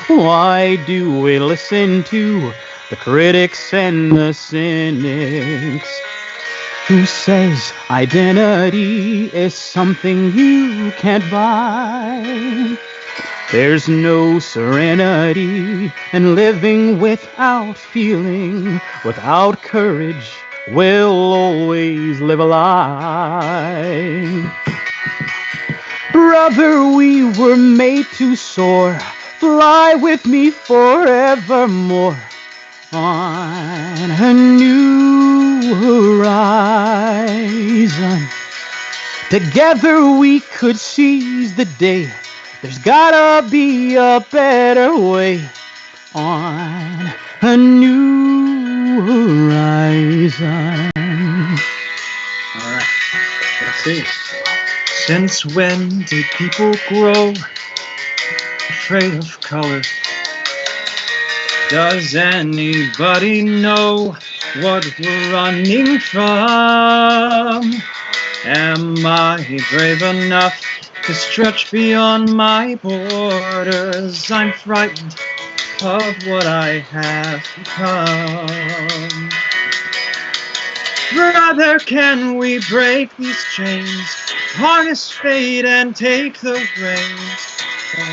Why do we listen to the critics and the cynics who says identity is something you can't buy? There's no serenity in living without feeling, without courage. We'll always live a lie. Brother, we were made to soar. Fly with me forevermore on a new horizon. Together we could seize the day. There's gotta be a better way on a new horizon. Alright, let's see. Since when did people grow afraid of color? Does anybody know what we're running from? Am I brave enough to stretch beyond my borders? I'm frightened of what I have become. Brother, can we break these chains? Harness fate and take the reins on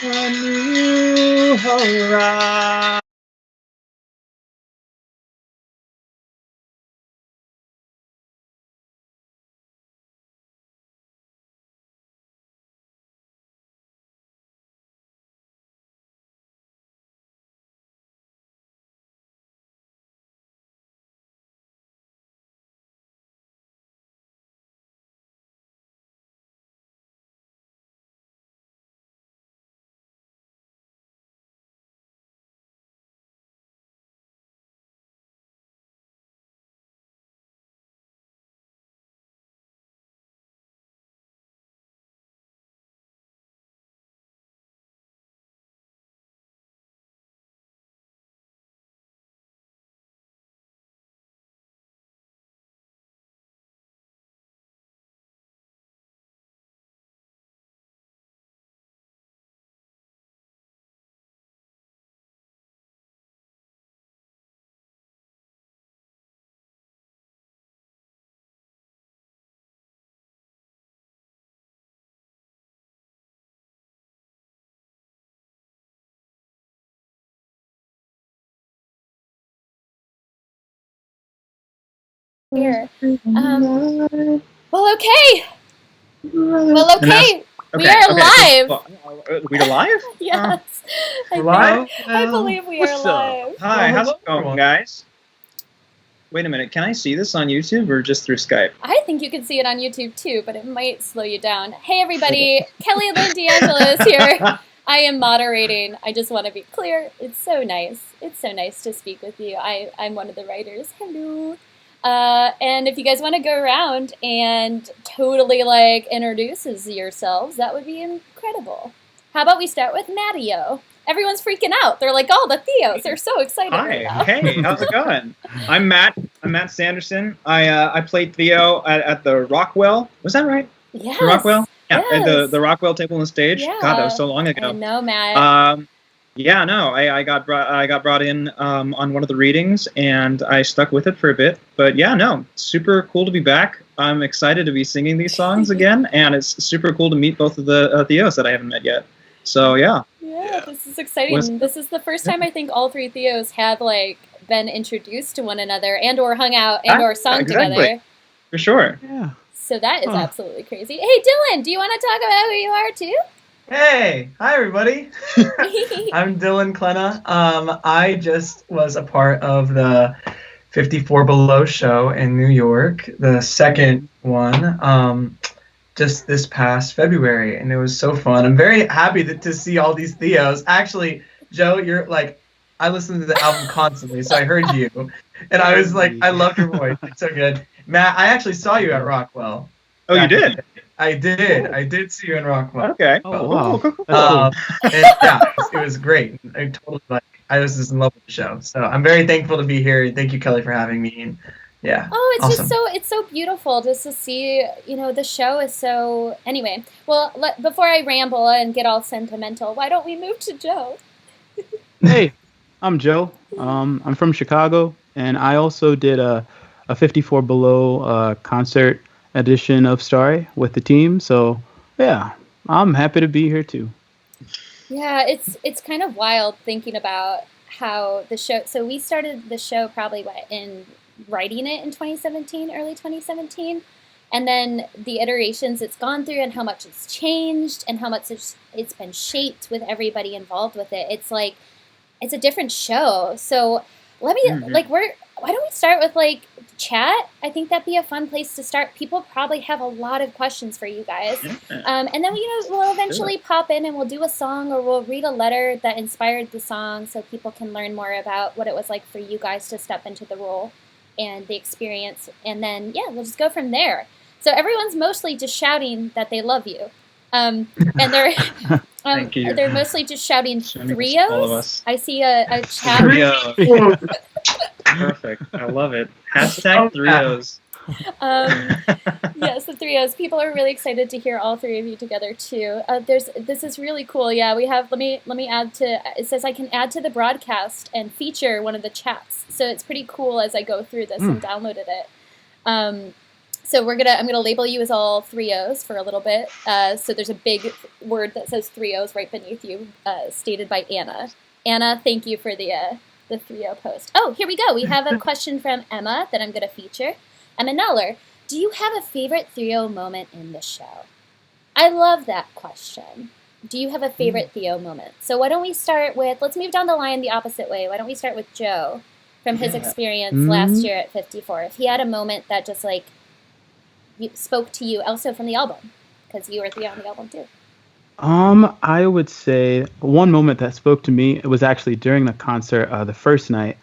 a new horizon. Here. Well, okay. Well, okay. We are live. We're live? Yes. Live? I believe we are live. Hi, how's it going, guys? Wait a minute, can I see this on YouTube or just through Skype? I think you can see it on YouTube too, but it might slow you down. Hey, everybody. Kelly Lynn D'Angelo is here. I am moderating. I just want to be clear. It's so nice. It's so nice to speak with you. I'm one of the writers. Hello. And if you guys want to go around and totally like introduces yourselves, that would be incredible. How about we start with Mattio? Everyone's freaking out. They're like, oh, the Theos. They're so excited right now. Hey, how's it going? I'm Matt. I'm Matt Sanderson. I played Theo at the Rockwell. Was that right? Yes. The Rockwell? Yeah, yes. At the Rockwell Table on the Stage. Yeah. God, that was so long ago. I know, Matt. Yeah, no, I got brought in on one of the readings, and I stuck with it for a bit. But yeah, no, super cool to be back. I'm excited to be singing these songs again, and it's super cool to meet both of the Theos that I haven't met yet. So yeah. Yeah, this is exciting. This is the first time I think all three Theos have like been introduced to one another and or hung out and or sung together. For sure. Yeah. So that is absolutely crazy. Hey, Dillion, do you want to talk about who you are too? Hey, hi everybody. I'm Dillion Klena. I just was a part of the 54 Below show in New York, the second one, just this past February, and it was so fun. I'm very happy to see all these Theos. Actually, Joe, you're like, I listened to the album constantly, so I heard you, and I was like, I love your voice. It's so good. Matt, I actually saw you at Rockwell. Oh, you did? I did. I did see you in Rockwell. Okay. Oh, wow. And, yeah, it was great. I was just in love with the show. So I'm very thankful to be here. Thank you, Kelly, for having me. And Yeah. Oh, it's Awesome. just it's so beautiful just to see, the show is so, anyway. Well, before I ramble and get all sentimental, why don't we move to Joe? Hey, I'm Joe. I'm from Chicago, and I also did a 54 Below concert edition of Starry with the team. So yeah, I'm happy to be here too. Yeah, it's kind of wild thinking about how the show. So we started the show probably in writing it in 2017, early 2017, and then the iterations it's gone through and how much it's changed and how much it's been shaped with everybody involved with it. It's like it's a different show. So let me why don't we start with like chat? I think that'd be a fun place to start. People probably have a lot of questions for you guys. And then we'll eventually pop in and we'll do a song or we'll read a letter that inspired the song so people can learn more about what it was like for you guys to step into the role and the experience. And then we'll just go from there. So everyone's mostly just shouting that they love you. And they're Thank you. they're mostly just shouting Shouting all of thrios. us. I see a chat. Trio. Perfect. I love it. Hashtag threos. Yes, the threos. People are really excited to hear all three of you together too. This is really cool. Yeah, we have. Let me add to. It says I can add to the broadcast and feature one of the chats. So it's pretty cool as I go through this and downloaded it. So I'm gonna label you as all threos for a little bit. So there's a big word that says threos right beneath you, stated by Anna. Anna, thank you for the threo post. Oh, here we go. We have a question from Emma that I'm gonna feature. Emma Neller, do you have a favorite Theo moment in the show? I love that question. Do you have a favorite Theo moment? So why don't we start with, let's move down the line the opposite way. Why don't we start with Joe from his experience last year at 54? If he had a moment that just like spoke to you, also from the album, because you were Theo on the album too. I would say one moment that spoke to me, it was actually during the concert, the first night,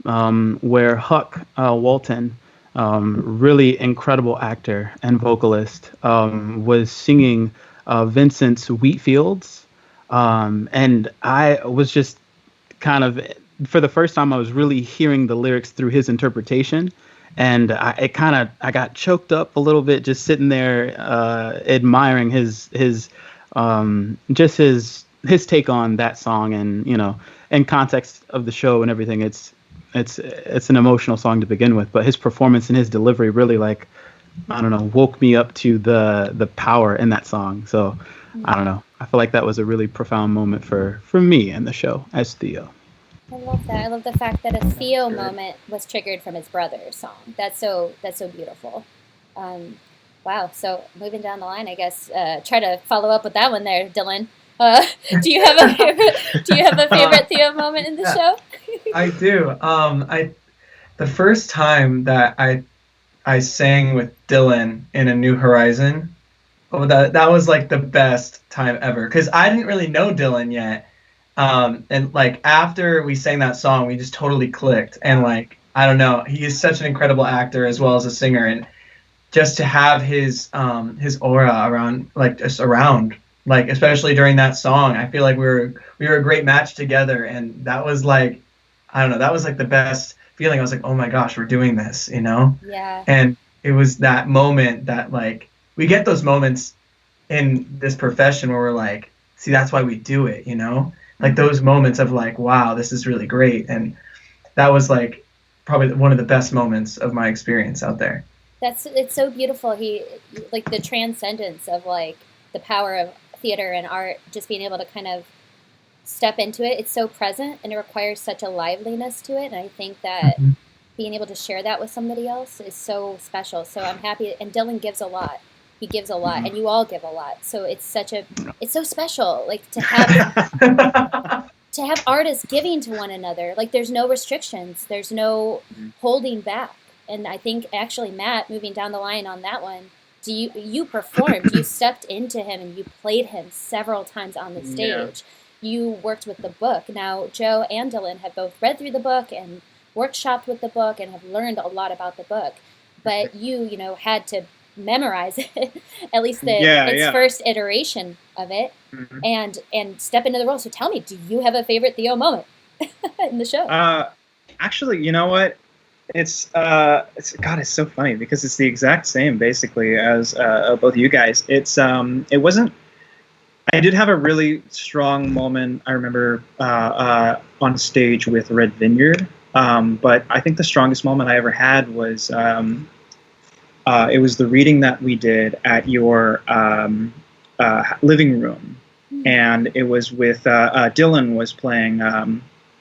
where Huck Walton, really incredible actor and vocalist, was singing Vincent's Wheatfields. And I was just kind of, for the first time, I was really hearing the lyrics through his interpretation. And I got choked up a little bit just sitting there admiring his take on that song, and in context of the show and everything, it's an emotional song to begin with, but his performance and his delivery really, like, I don't know, woke me up to the power in that song. So I don't know, I feel like that was a really profound moment for me and the show as Theo. I love that. I love the fact that a Theo moment was triggered from his brother's song. That's so beautiful. Wow. So moving down the line, I guess try to follow up with that one there, Dylan. Do you have a favorite Theo moment in the show? I do. The first time that I sang with Dylan in A New Horizon, that was like the best time ever, because I didn't really know Dylan yet. And like after we sang that song, we just totally clicked. And like, I don't know, he is such an incredible actor as well as a singer, and just to have his aura around, like especially during that song, I feel like we were a great match together. And that was like, I don't know, that was like the best feeling. I was like, oh my gosh, we're doing this, Yeah. And it was that moment that, like, we get those moments in this profession where we're like, see, that's why we do it, like those moments of like, wow, this is really great. And that was like probably one of the best moments of my experience out there. It's so beautiful. He, like, the transcendence of like the power of theater and art, just being able to kind of step into it. It's so present and it requires such a liveliness to it. And I think that being able to share that with somebody else is so special. So I'm happy. And Dylan gives a lot. He gives a lot, and you all give a lot. So it's so special, like, to have artists giving to one another. Like, there's no restrictions, there's no holding back. And I think actually, Matt, moving down the line on that one, you performed, you stepped into him, and you played him several times on the stage. Yeah. You worked with the book. Now, Joe and Dylan have both read through the book and workshopped with the book and have learned a lot about the book. But you had to memorize it, at least its first iteration of it, and step into the role. So tell me, do you have a favorite Theo moment in the show? Actually, you know what? it's so funny because it's the exact same basically as both you guys. It wasn't. I did have a really strong moment. I remember on stage with Red Vineyard, but I think the strongest moment I ever had was it was the reading that we did at your living room, and it was with Dylan was playing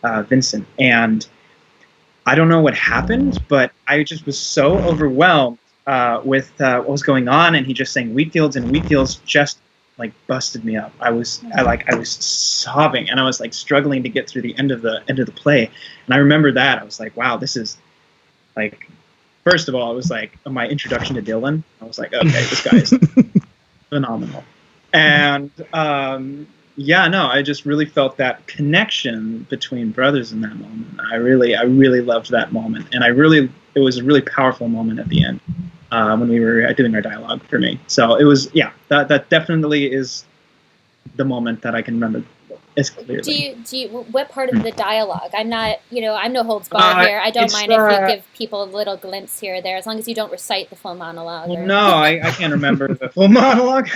Vincent, and I don't know what happened, but I just was so overwhelmed with what was going on, and he just sang Wheatfields, and Wheatfields just like busted me up. I was sobbing, and I was like struggling to get through the end of the play, and I remember that I was like, wow, this is like, first of all, it was like my introduction to Dylan. I was like, okay, this guy is phenomenal, and I just really felt that connection between brothers in that moment. I really loved that moment, and it was a really powerful moment at the end when we were doing our dialogue for me. So it was, that definitely is the moment that I can remember as clearly. Do you what part of the dialogue? I'm not, I'm no holds barred here. I don't mind if you give people a little glimpse here or there, as long as you don't recite the full monologue. Well, no, I can't remember the full monologue.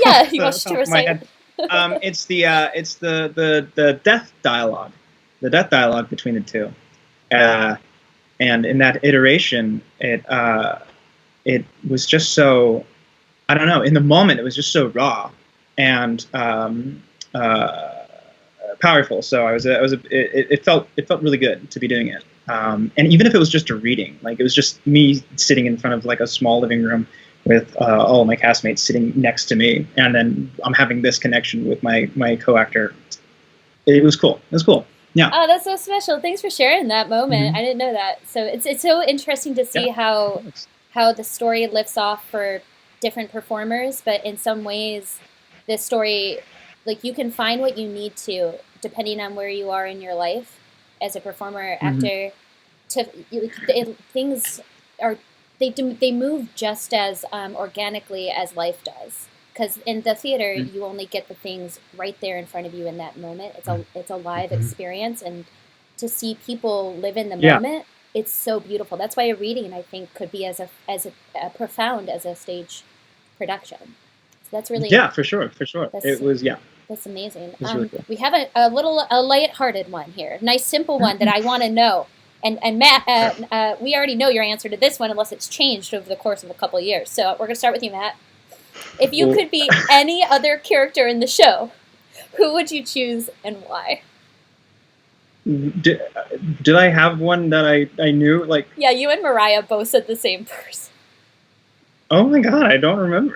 Yeah, you want to recite. It's the death dialogue, between the two, and in that iteration, it was just so, I don't know. In the moment, it was just so raw and powerful. So it felt really good to be doing it. And even if it was just a reading, like it was just me sitting in front of like a small living room with all of my castmates sitting next to me, and then I'm having this connection with my co-actor. It was cool. Yeah. Oh, that's so special. Thanks for sharing that moment. Mm-hmm. I didn't know that. So it's so interesting to see how the story lifts off for different performers, but in some ways, the story, like you can find what you need to, depending on where you are in your life as a performer, actor. Things are. They move just as organically as life does, because in the theater you only get the things right there in front of you in that moment. It's a live experience, and to see people live in the moment, it's so beautiful. That's why a reading, I think, could be as profound as a stage production. So that's really for sure. That's amazing. Really cool. We have a lighthearted one here, nice simple one that I want to know. And Matt, we already know your answer to this one, unless it's changed over the course of a couple of years. So we're going to start with you, Matt. If you could be any other character in the show, who would you choose and why? Did I have one that I knew? Like, yeah, you and Mariah both said the same person. Oh my God, I don't remember.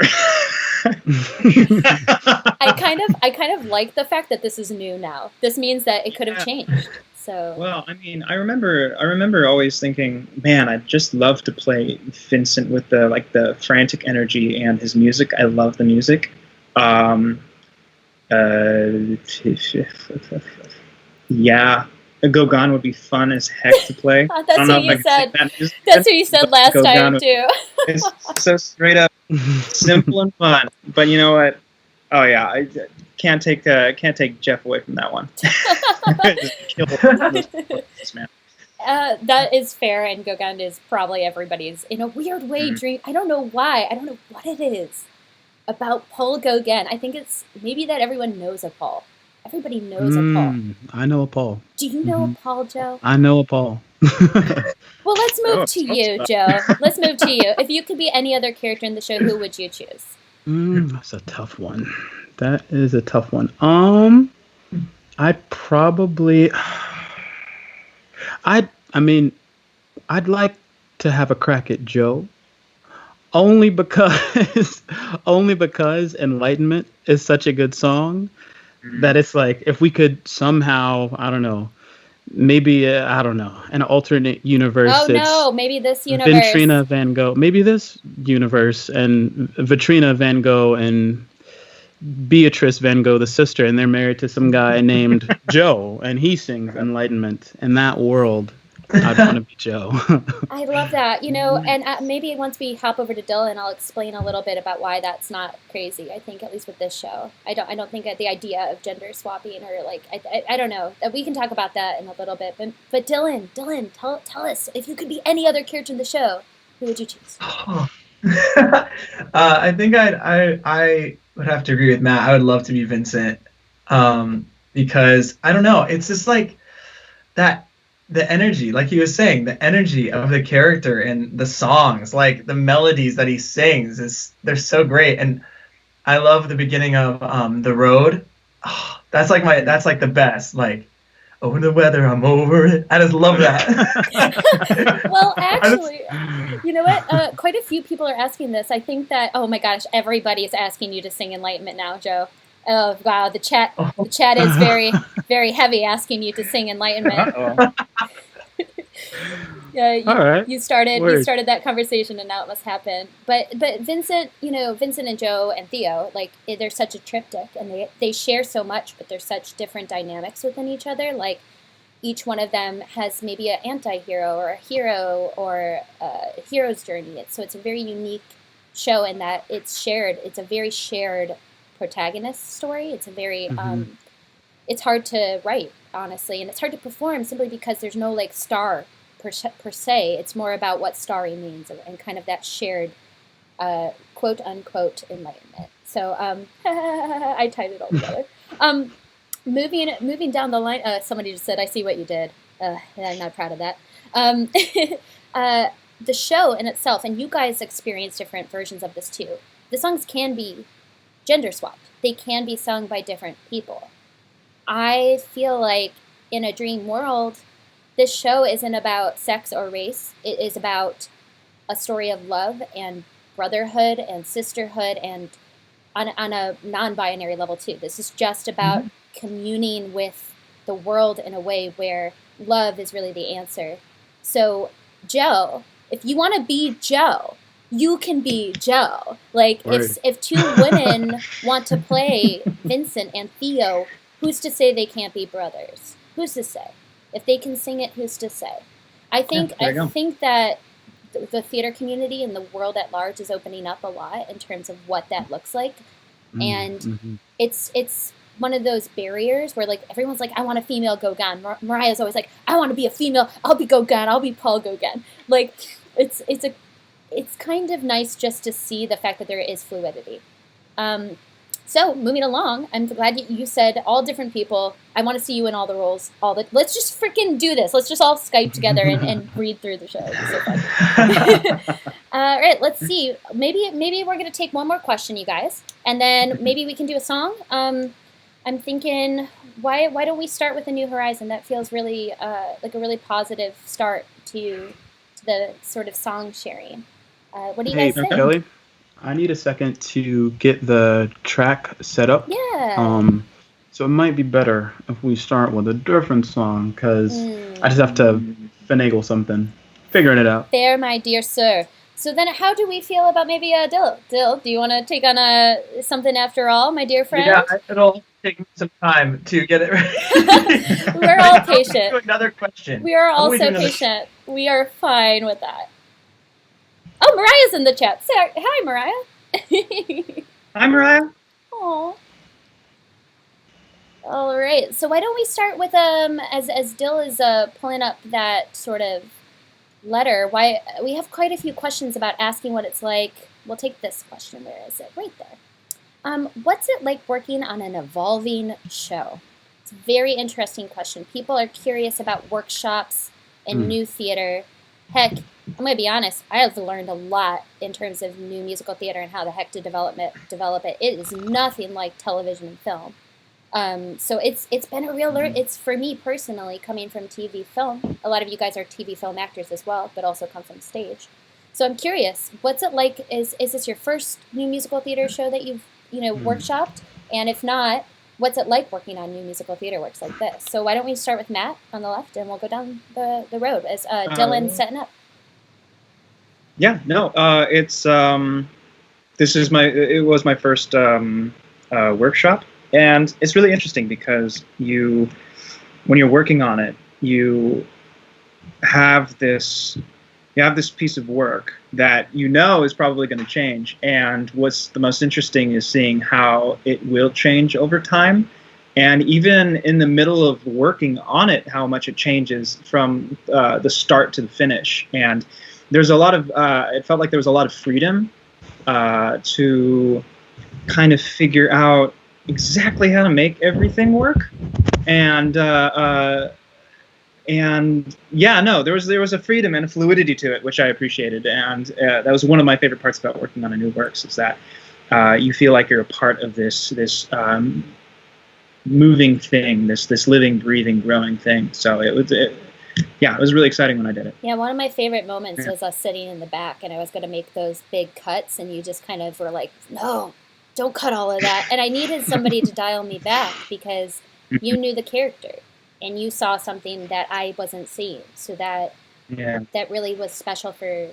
I kind of like the fact that this is new now. This means that it could have changed. So. Well, I mean, I remember always thinking, man, I'd just love to play Vincent with the frantic energy and his music. I love the music. Gauguin would be fun as heck to play. That's what you said. That's what you said last time too. It's so straight up simple and fun. But you know what? Oh yeah, I can't take Jeff away from that one. Man. That is fair, and Gauguin is probably everybody's, in a weird way, dream. I don't know why. I don't know what it is about Paul Gauguin. I think it's maybe that everyone knows a Paul. Everybody knows a Paul. I know a Paul. Do you know a Paul, Joe? I know a Paul. Well, let's move to you, Joe. Let's move to you. If you could be any other character in the show, who would you choose? That's a tough one. That is a tough one. I'd like to have a crack at Joe, only because Enlightenment is such a good song that it's like, if we could somehow, I don't know, maybe an alternate universe. Oh no, maybe this universe. Vitrina van Gogh, maybe this universe, and Vitrina van Gogh and Beatrice van Gogh, the sister, and they're married to some guy named Joe, and he sings Enlightenment in that world. I'd want to be Joe. I love that, you know, and maybe once we hop over to Dylan, I'll explain a little bit about why that's not crazy. I think at least with this show, I don't think the idea of gender swapping or like I don't know. We can talk about that in a little bit. But Dylan, tell us, if you could be any other character in the show, who would you choose? I think I would have to agree with Matt. I would love to be Vincent, because I don't know. It's just like that. The energy, like he was saying, the energy of the character and the songs, like the melodies that he sings, they're so great. And I love the beginning of The Road. Oh, that's like the best. Like, over the weather, I'm over it. I just love that. Well, actually, you know what? Quite a few people are asking this. I think that, oh my gosh, everybody is asking you to sing Enlightenment now, Joe. Oh wow, the chat is very, very heavy, asking you to sing Enlightenment. Yeah, you started that conversation, and now it must happen. But Vincent, you know, Vincent and Joe and Theo, like they're such a triptych, and they share so much, but they're such different dynamics within each other. Like each one of them has maybe an anti-hero or a hero or a hero's journey. So it's a very unique show in that it's shared. It's a very shared protagonist story. It's a very it's hard to write, honestly, and it's hard to perform simply because there's no like star per se. It's more about what Starry means and kind of that shared quote unquote enlightenment. So I tied it all together. Moving down the line, somebody just said, "I see what you did." I'm not proud of that. The show in itself, and you guys experience different versions of this too. The songs can be gender swapped. They can be sung by different people. I feel like in a dream world, this show isn't about sex or race. It is about a story of love and brotherhood and sisterhood, and on a non-binary level too. This is just about communing with the world in a way where love is really the answer. So Joe, if you want to be Joe, you can be Joe. Like if two women want to play Vincent and Theo, who's to say they can't be brothers? Who's to say? If they can sing it, who's to say? I think that the theater community and the world at large is opening up a lot in terms of what that looks like. And it's one of those barriers where like everyone's like, I want a female Gauguin. Mariah's always like, I want to be a female. I'll be Gauguin. I'll be Paul Gauguin. Like it's kind of nice just to see the fact that there is fluidity. So moving along, I'm glad you said all different people. I want to see you in all the roles. Let's just freaking do this. Let's just all Skype together and read through the show. It's so fun. All right, let's see. Maybe we're gonna take one more question, you guys, and then maybe we can do a song. I'm thinking, why don't we start with A New Horizon? That feels really like a really positive start to the sort of song sharing. What do you guys think? Hey, Kelly, I need a second to get the track set up. Yeah. So it might be better if we start with a different song, because I just have to finagle something. Figuring it out. There, my dear sir. So then how do we feel about maybe Dill? Dill, do you want to take on something after all, my dear friend? Yeah, it'll take me some time to get it ready. We're all patient. Another question. We are all so patient. We are fine with that. Oh, Mariah's in the chat. Say hi, Mariah. Hi, Mariah. Aw. All right. So why don't we start with as Dill is pulling up that sort of letter. Why we have quite a few questions about asking what it's like. We'll take this question. Where is it? Right there. What's it like working on an evolving show? It's a very interesting question. People are curious about workshops and new theater. Heck, I'm going to be honest, I have learned a lot in terms of new musical theater and how the heck to develop it. It is nothing like television and film. So it's been a real learn. It's for me personally, coming from TV film. A lot of you guys are TV film actors as well, but also come from stage. So I'm curious, what's it like? Is this your first new musical theater show that you've workshopped? And if not, what's it like working on new musical theater works like this? So why don't we start with Matt on the left, and we'll go down the road as Dylan's setting up. Yeah, no, it's it was my first workshop, and it's really interesting because when you're working on it, you have this piece of work that is probably going to change, and what's the most interesting is seeing how it will change over time, and even in the middle of working on it, how much it changes from the start to the finish. And there's a lot of it felt like there was a lot of freedom to kind of figure out exactly how to make everything work, and there was a freedom and a fluidity to it, which I appreciated, and that was one of my favorite parts about working on a new works, is that you feel like you're a part of this moving thing, this living, breathing, growing thing. So it was really exciting when I did it. Yeah, one of my favorite moments was us sitting in the back, and I was going to make those big cuts, and you just kind of were like, no, don't cut all of that. And I needed somebody to dial me back, because you knew the character, and you saw something that I wasn't seeing. So that really was special for,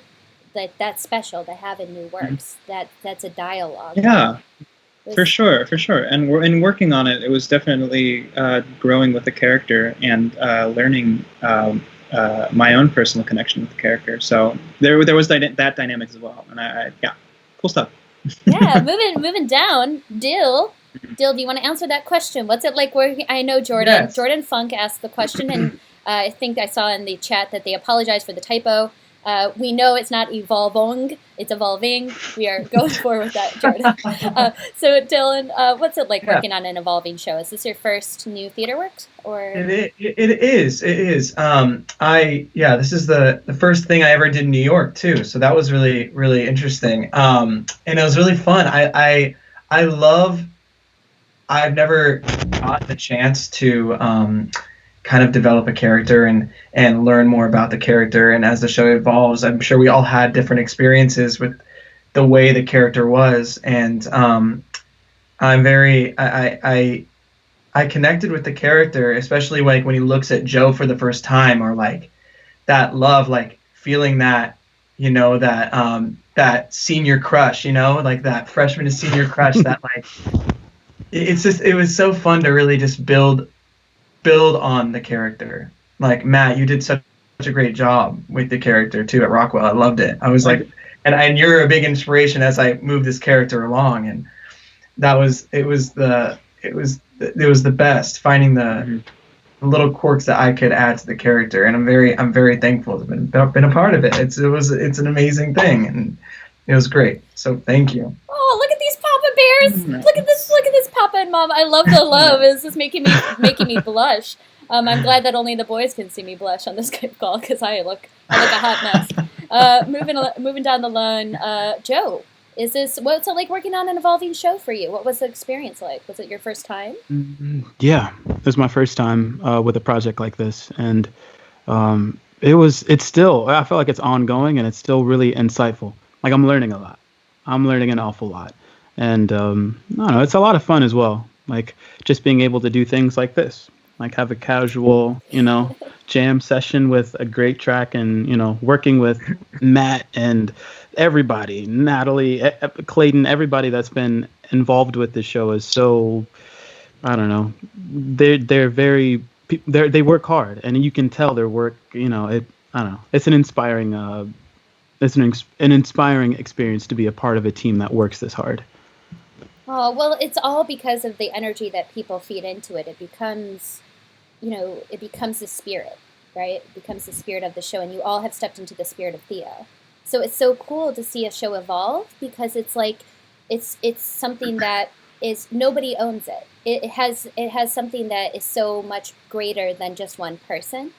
like, that's special to have in new works. That's a dialogue. Yeah. For sure. And in working on it, it was definitely growing with the character and learning my own personal connection with the character. So there was that dynamic as well. And cool stuff. Yeah, moving down, Dill, do you want to answer that question? What's it like working? I know Jordan. Yes. Jordan Funk asked the question, and I think I saw in the chat that they apologized for the typo. We know it's not evolving, it's evolving. We are going forward with that, Jordan. So, Dylan, what's it like working on an evolving show? Is this your first new theater work? Or It is. This is the first thing I ever did in New York too. So that was really, really interesting. And it was really fun. I've never gotten the chance to kind of develop a character and learn more about the character. And as the show evolves, I'm sure we all had different experiences with the way the character was. And I connected with the character, especially like when he looks at Joe for the first time, or like that love, like feeling that, that senior crush, like that freshman to senior crush, that like, it was so fun to really just build on the character. Like, Matt, you did such a great job with the character too at Rockwell. I loved it. I was like, and you're a big inspiration as I move this character along. And it was the best, finding the little quirks that I could add to the character. And I'm very thankful to have been a part of it. It's an amazing thing, and it was great. So thank you. Oh, look at these Papa Bears! Look at this Papa and Mom. I love the love. This is making me blush. I'm glad that only the boys can see me blush on this Skype call, because I look like a hot mess. Moving down the line, Joe, what's it like working on an evolving show for you? What was the experience like? Was it your first time? Yeah, it was my first time with a project like this, and it's still, I feel like it's ongoing, and it's still really insightful. Like, I'm learning a lot. I'm learning an awful lot. And I don't know, it's a lot of fun as well. Like, just being able to do things like this, like have a casual, jam session with a great track, and, working with Matt and everybody, Natalie, Clayton, everybody that's been involved with the show is so, I don't know, they work hard, and you can tell their work, I don't know, it's an inspiring, it's an inspiring experience to be a part of a team that works this hard. Oh, well, it's all because of the energy that people feed into it. It becomes, it becomes the spirit, right? It becomes the spirit of the show, and you all have stepped into the spirit of Theo. So it's so cool to see a show evolve, because it's like, it's something that is, nobody owns it. It has something that is so much greater than just one person.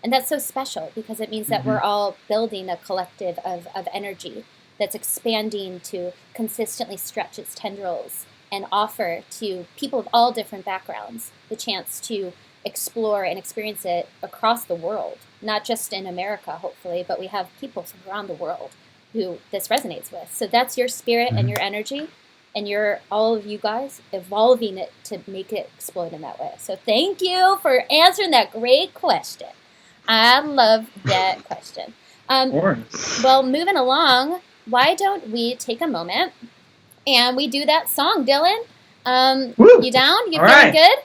And that's so special, because it means that we're all building a collective of energy that's expanding to consistently stretch its tendrils and offer to people of all different backgrounds the chance to explore and experience it across the world, not just in America, hopefully, but we have people from around the world who this resonates with. So that's your spirit and your energy, and all of you guys evolving it to make it explode in that way. So thank you for answering that great question. I love that question. Well, moving along, why don't we take a moment and we do that song, Dylan? You down? You feeling good?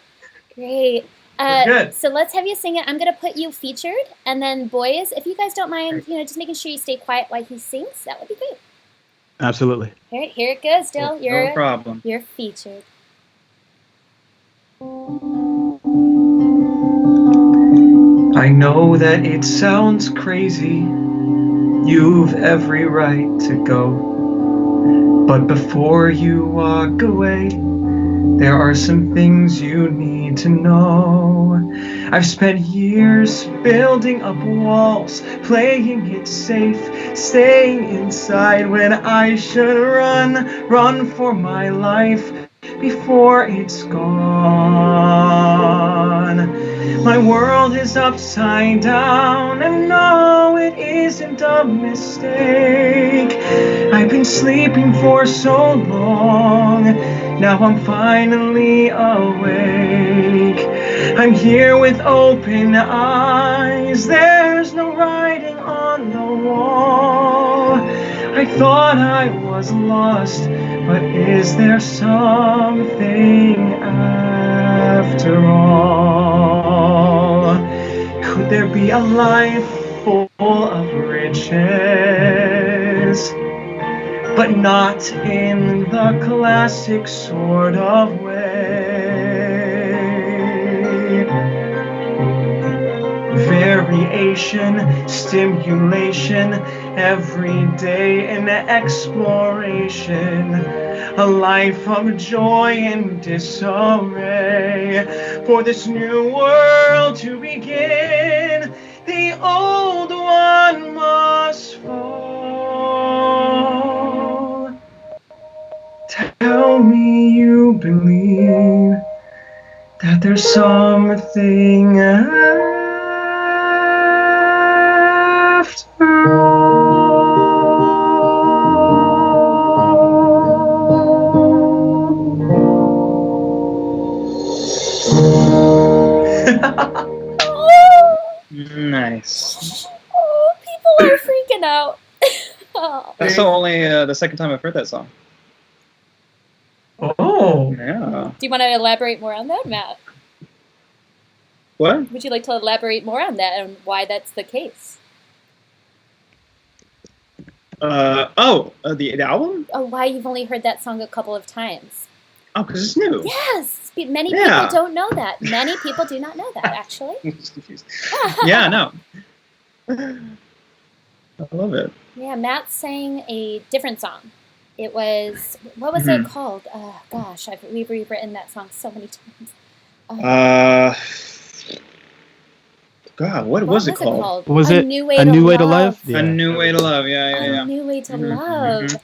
Great. Good. So let's have you sing it. I'm going to put you featured. And then, boys, if you guys don't mind, just making sure you stay quiet while he sings, that would be great. Absolutely. Here it goes, Dill. No problem. You're featured. I know that it sounds crazy. You've every right to go. But before you walk away, there are some things you need to know. I've spent years building up walls, playing it safe, staying inside when I should run for my life before it's gone. My world is upside down, and no, it isn't a mistake. I've been sleeping for so long, now I'm finally awake. I'm here with open eyes, there's no writing on the wall. I thought I was lost, but is there something after all? Could there be a life full of riches, but not in the classic sort of way? Variation, stimulation, every day an exploration, a life of joy and disarray. For this new world to begin, the old one must fall. Tell me you believe that there's something after Nice. Oh, people are freaking out. Oh. That's only the second time I've heard that song. Oh. Yeah. Do you want to elaborate more on that, Matt? What? Would you like to elaborate more on that and why that's the case? The album? Oh, why you've only heard that song a couple of times? Oh, because it's new. Yes! Many Yeah. people don't know that. Many people do not know that, actually. I'm just confused. Yeah, no. I love it. Yeah, Matt sang a different song. It was, what was it called? Gosh, we've rewritten that song so many times. God, what was it called? Was A it New Way A to New Way to Love? Love? A New Way to Love. Yeah. A New Way to Love.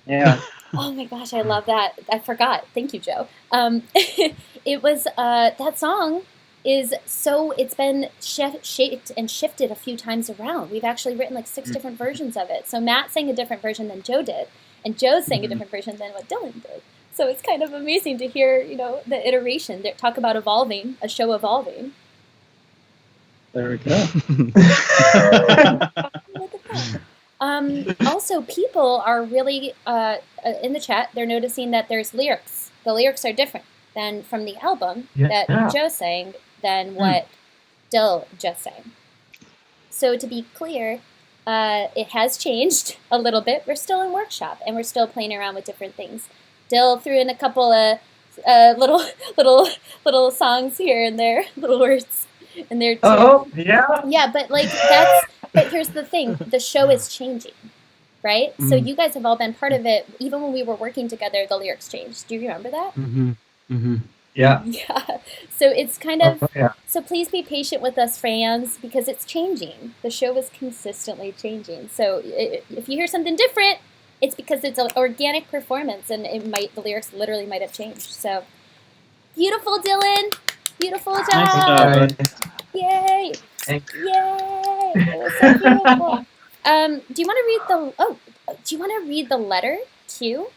Yeah. Oh my gosh, I love that. I forgot. Thank you, Joe. It was, that song is so, it's been shaped and shifted a few times around. We've actually written like 6 different versions of it. So Matt sang a different version than Joe did, and Joe sang a different version than what Dillion did. So it's kind of amazing to hear, the iteration. They talk about evolving, a show evolving. There we go. Look at that. Also, people are really, in the chat, they're noticing that there's lyrics. The lyrics are different than from the album that Joe sang than what Dill just sang. So to be clear, it has changed a little bit. We're still in workshop, and we're still playing around with different things. Dill threw in a couple of little songs here and there, little words in there too. Oh, yeah. Yeah, but but here's the thing, the show is changing, right? So you guys have all been part of it. Even when we were working together, the lyrics changed. Do you remember that? Yeah. Yeah. So it's kind of, so please be patient with us fans because it's changing. The show is consistently changing. So if you hear something different, it's because it's an organic performance and the lyrics literally might have changed. So beautiful, Dillion. Beautiful job. Nice job. Yay. Thanks. Yay. It was so beautiful. Do you want to read the letter too?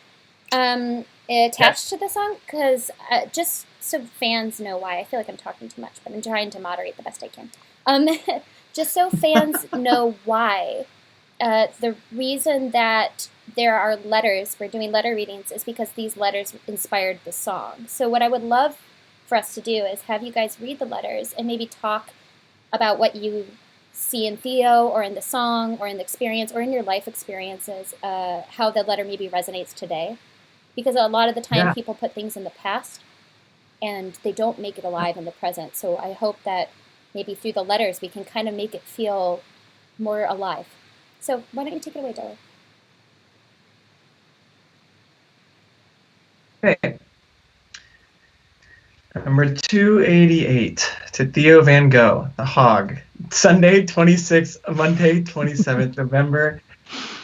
Attached to the song? Because just so fans know why. I feel like I'm talking too much, but I'm trying to moderate the best I can. Just so fans know why. The reason that there are letters, we're doing letter readings, is because these letters inspired the song. So what I would love for us to do is have you guys read the letters and maybe talk about what you see in Theo or in the song or in the experience or in your life experiences, how the letter maybe resonates today. Because a lot of the time people put things in the past and they don't make it alive in the present. So I hope that maybe through the letters we can kind of make it feel more alive. So why don't you take it away, Dillion? Okay. Number 288 to Theo van Gogh, the Hog. Sunday, 26th, Monday, 27th November,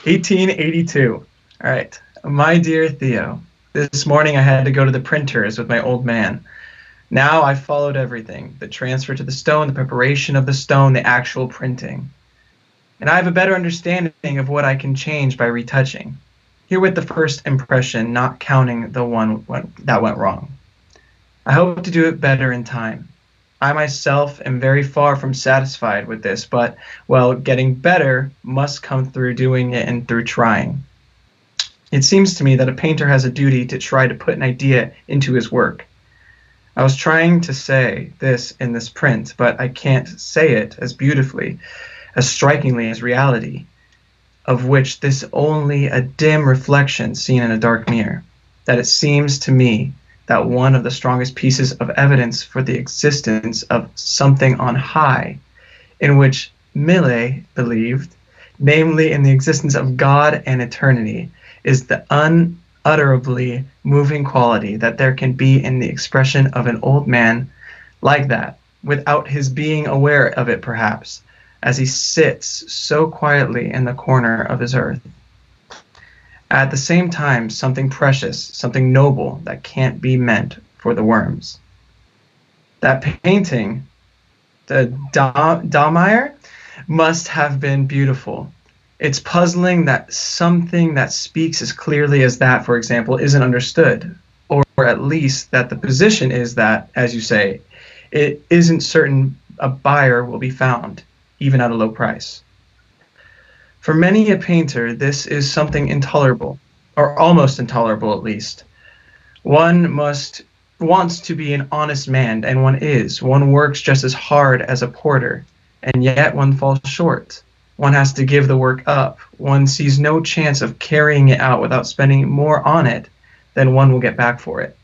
1882. All right. My dear Theo, this morning I had to go to the printers with my old man. Now I followed everything, the transfer to the stone, the preparation of the stone, the actual printing. And I have a better understanding of what I can change by retouching. Here with the first impression, not counting the one that went wrong. I hope to do it better in time. I myself am very far from satisfied with this, but, well, getting better must come through doing it and through trying. It seems to me that a painter has a duty to try to put an idea into his work. I was trying to say this in this print, but I can't say it as beautifully, as strikingly as reality, of which this only a dim reflection seen in a dark mirror, that it seems to me that one of the strongest pieces of evidence for the existence of something on high, in which Millet believed, namely in the existence of God and eternity, is the unutterably moving quality that there can be in the expression of an old man like that, without his being aware of it perhaps, as he sits so quietly in the corner of his earth. At the same time, something precious, something noble that can't be meant for the worms. That painting, the Dahmeyer, must have been beautiful. It's puzzling that something that speaks as clearly as that, for example, isn't understood, or at least that the position is that, as you say, it isn't certain a buyer will be found, even at a low price. For many a painter, this is something intolerable, or almost intolerable at least. One wants to be an honest man, and one is. One works just as hard as a porter, and yet one falls short. One has to give the work up. One sees no chance of carrying it out without spending more on it than one will get back for it.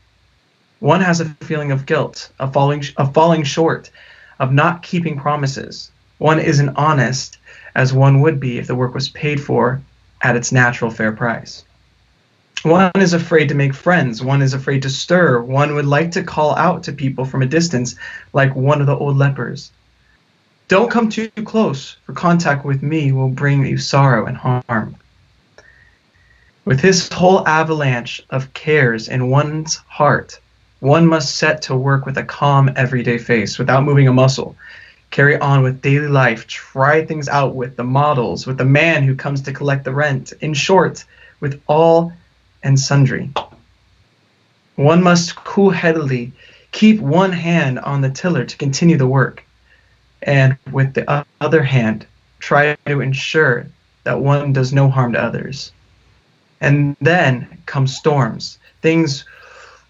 One has a feeling of guilt, of falling short, of not keeping promises. One isn't honest as one would be if the work was paid for at its natural fair price. One is afraid to make friends. One is afraid to stir. One would like to call out to people from a distance like one of the old lepers. Don't come too close, for contact with me will bring you sorrow and harm. With this whole avalanche of cares in one's heart, one must set to work with a calm, everyday face, without moving a muscle. Carry on with daily life, try things out with the models, with the man who comes to collect the rent, in short, with all and sundry. One must cool-headedly keep one hand on the tiller to continue the work, and with the other hand, try to ensure that one does no harm to others. And then come storms, things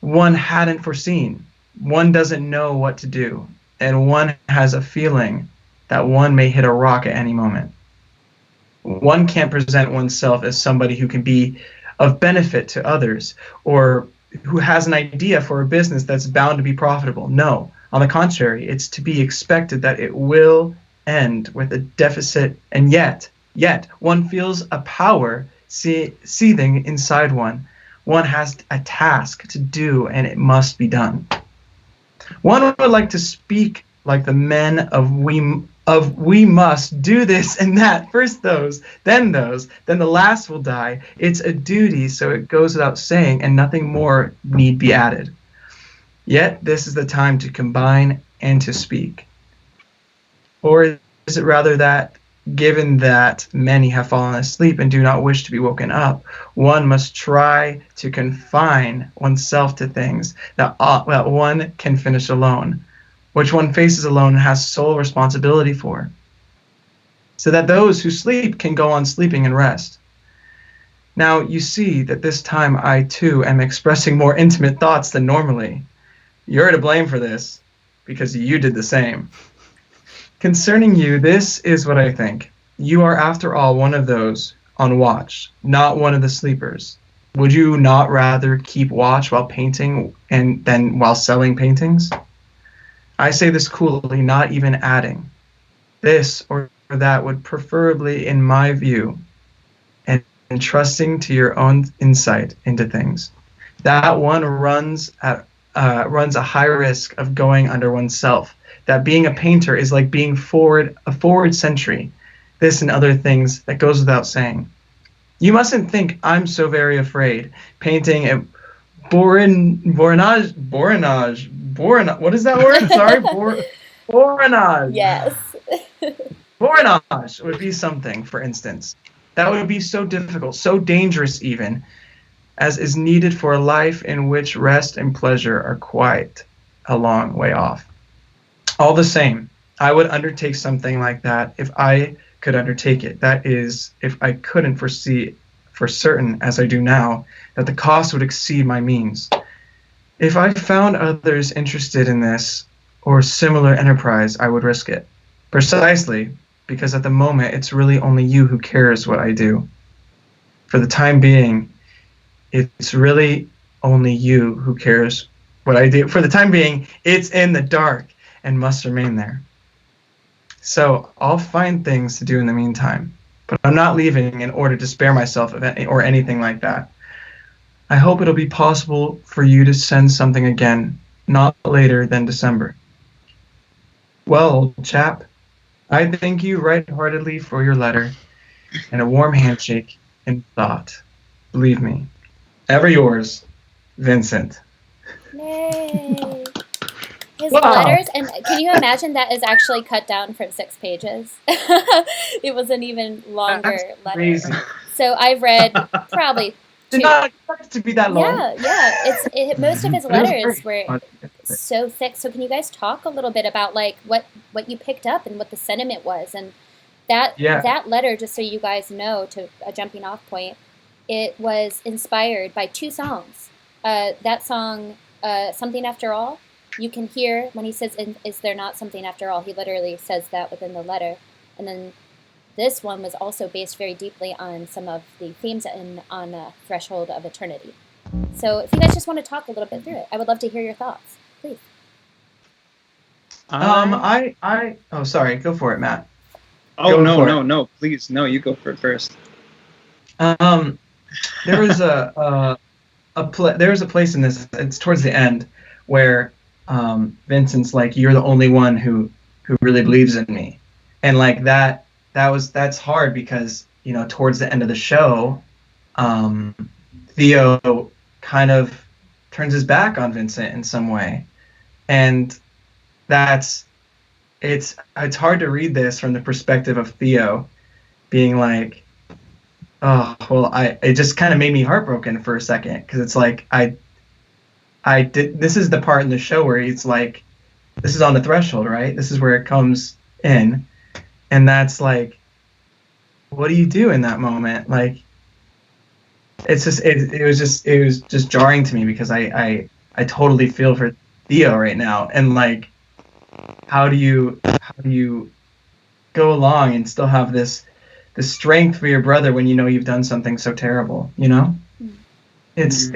one hadn't foreseen. One doesn't know what to do, and one has a feeling that one may hit a rock at any moment. One can't present oneself as somebody who can be of benefit to others, or who has an idea for a business that's bound to be profitable. No, on the contrary, it's to be expected that it will end with a deficit, and yet one feels a power seething inside one. One has a task to do, and it must be done. One would like to speak like the men of we must do this and that, first those, then the last will die. It's a duty, so it goes without saying, and nothing more need be added. Yet this is the time to combine and to speak. Or is it rather that, given that many have fallen asleep and do not wish to be woken up, one must try to confine oneself to things that one can finish alone, which one faces alone and has sole responsibility for, so that those who sleep can go on sleeping and rest. Now you see that this time I too am expressing more intimate thoughts than normally. You're to blame for this, because you did the same. Concerning you, this is what I think. You are, after all, one of those on watch, not one of the sleepers. Would you not rather keep watch while painting and than while selling paintings? I say this coolly, not even adding. This or that would preferably, in my view, and trusting to your own insight into things. That one runs a high risk of going under oneself. That being a painter is like being a forward sentry. This and other things that goes without saying. You mustn't think I'm so very afraid. Painting a borinage. What is that word? Sorry, borinage. Yes. Borinage would be something, for instance. That would be so difficult, so dangerous even, as is needed for a life in which rest and pleasure are quite a long way off. All the same, I would undertake something like that if I could undertake it. That is, if I couldn't foresee for certain, as I do now, that the cost would exceed my means. If I found others interested in this or similar enterprise, I would risk it. Precisely because at the moment it's really only you who cares what I do. For the time being, it's really only you who cares what I do. For the time being, it's in the dark and must remain there. So I'll find things to do in the meantime, but I'm not leaving in order to spare myself or anything like that. I hope it'll be possible for you to send something again, not later than December. Well, old chap, I thank you right-heartedly for your letter and a warm handshake in thought. Believe me, ever yours, Vincent. Yay. His Wow. letters, and can you imagine that is actually cut down from 6 pages? It was an even longer letter. Crazy. So I've read probably Did not expect it to be that long. Yeah. Most of his letters were so thick. So can you guys talk a little bit about like what you picked up and what the sentiment was? And that letter, just so you guys know, to a jumping off point, it was inspired by 2 songs. That song, Something After All, you can hear when he says, is there not something after all? He literally says that within the letter. And then this one was also based very deeply on some of the themes on Threshold of Eternity. So if you guys just want to talk a little bit through it, I would love to hear your thoughts. Please. Oh, sorry. Go for it, Matt. Oh, no. Please, no, you go for it first. There was there was a place in this, it's towards the end, where Vincent's like, you're the only one who really believes in me. And like that's hard because, you know, towards the end of the show, Theo kind of turns his back on Vincent in some way. And it's hard to read this from the perspective of Theo being like, oh, well, it just kind of made me heartbroken for a second, because it's like this is the part in the show where it's like, this is on the threshold, right? This is where it comes in, and that's like, what do you do in that moment? Like, it's just it was just jarring to me, because I totally feel for Theo right now, and like, how do you go along and still have the strength for your brother when you know you've done something so terrible, you know? It's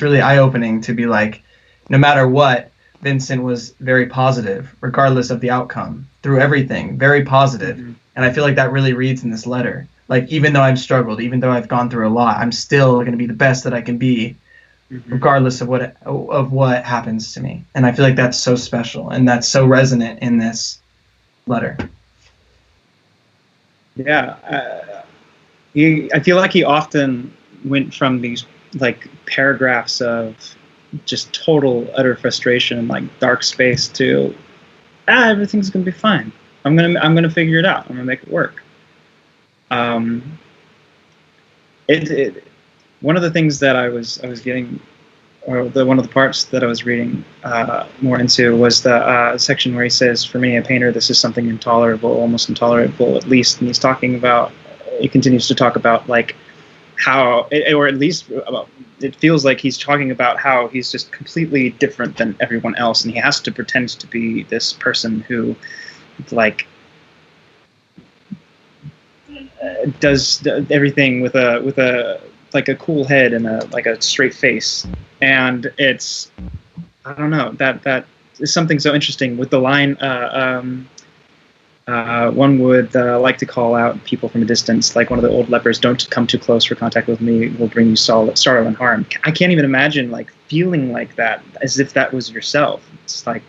really eye-opening to be like, no matter what, Vincent was very positive, regardless of the outcome, through everything, very positive. Mm-hmm. And I feel like that really reads in this letter. Like, even though I've struggled, even though I've gone through a lot, I'm still going to be the best that I can be, regardless of what happens to me. And I feel like that's so special, and that's so resonant in this letter. Yeah, I feel like he often went from these like paragraphs of just total utter frustration and like dark space to everything's gonna be fine. I'm gonna figure it out. I'm gonna make it work. One of the things that I was getting, or one of the parts that I was reading more into, was the section where he says, "For me, a painter, this is something intolerable, almost intolerable, at least." And he continues to talk about like how, or at least it feels like he's talking about how he's just completely different than everyone else, and he has to pretend to be this person who, like, does everything with a like a cool head and a straight face. And it's, I don't know, that is something so interesting with the line, one would like to call out people from a distance, like one of the old lepers, don't come too close, for contact with me will bring you sorrow and harm. I can't even imagine like feeling like that as if that was yourself. It's like,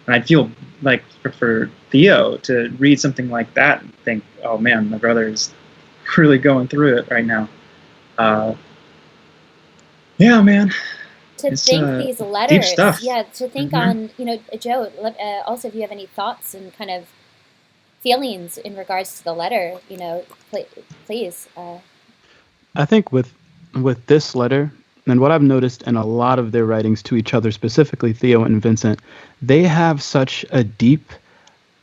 and I'd feel like for Theo to read something like that and think, oh man, my brother is really going through it right now. Yeah, man. To It's, think these letters, deep stuff. yeah, to think on, Joe, also if you have any thoughts and kind of feelings in regards to the letter, please. I think with this letter, and what I've noticed in a lot of their writings to each other, specifically Theo and Vincent, they have such a deep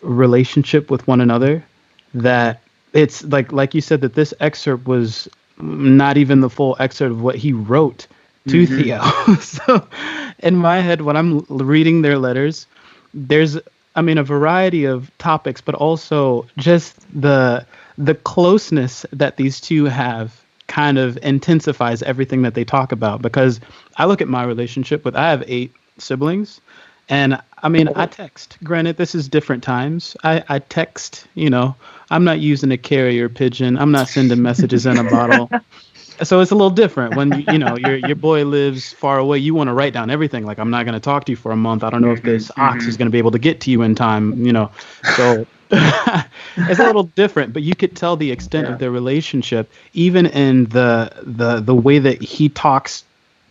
relationship with one another that it's like you said, that this excerpt was not even the full excerpt of what he wrote to Theo. So in my head, when I'm reading their letters, there's, I mean, a variety of topics, but also just the closeness that these two have kind of intensifies everything that they talk about. Because I look at my relationship with, I have 8 siblings, and I mean, I text. Granted, this is different times. I text, I'm not using a carrier pigeon. I'm not sending messages in a bottle. So it's a little different when your boy lives far away. You want to write down everything. Like, I'm not going to talk to you for a month. I don't know if this ox is going to be able to get to you in time. So it's a little different. But you could tell the extent of their relationship, even in the way that he talks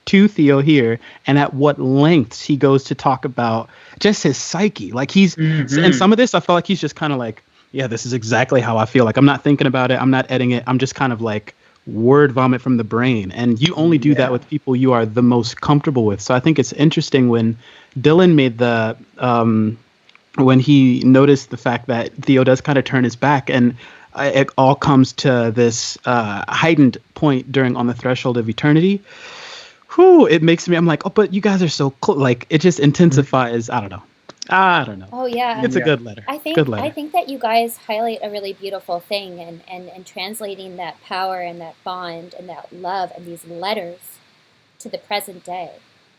to Theo here, and at what lengths he goes to talk about just his psyche. Like he's, and some of this, I felt like he's just kind of like, yeah, this is exactly how I feel. Like, I'm not thinking about it. I'm not editing it. I'm just kind of like word vomit from the brain. And you only do that with people you are the most comfortable with. So I think it's interesting when Dillion made when he noticed the fact that Theo does kind of turn his back, and it all comes to this heightened point during On the Threshold of Eternity. It makes me, I'm like, oh, but you guys are so close. Like, it just intensifies. I don't know. Oh yeah, it's a good letter. I think that you guys highlight a really beautiful thing, and translating that power and that bond and that love and these letters to the present day.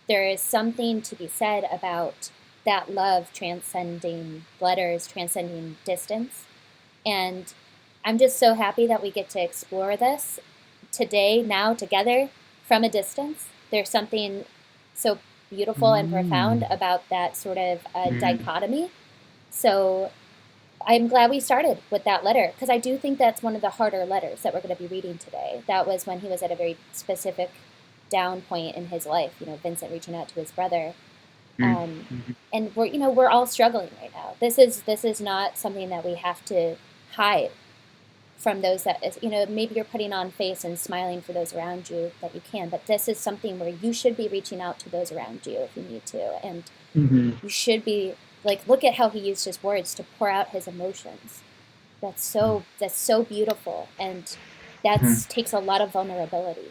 There is something to be said about that love transcending letters, transcending distance, and I'm just so happy that we get to explore this today, now, together, from a distance. There's something so beautiful and profound about that sort of dichotomy. So I'm glad we started with that letter, because I do think that's one of the harder letters that we're going to be reading today. That was when he was at a very specific down point in his life, Vincent reaching out to his brother. And we're all struggling right now. This is not something that we have to hide from those that, maybe you're putting on face and smiling for those around you that you can, but this is something where you should be reaching out to those around you if you need to, and you should be, like, look at how he used his words to pour out his emotions. That's so beautiful, and that takes a lot of vulnerability.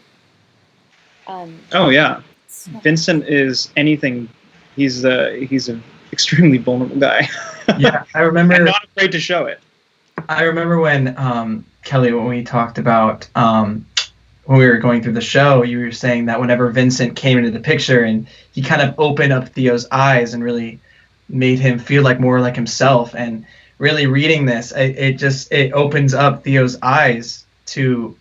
Oh yeah, Vincent is anything. He's an extremely vulnerable guy. Yeah, I remember. And not afraid to show it. I remember when, Kelly, when we talked about, when we were going through the show, you were saying that whenever Vincent came into the picture and he kind of opened up Theo's eyes and really made him feel like more like himself. And really reading this, it opens up Theo's eyes to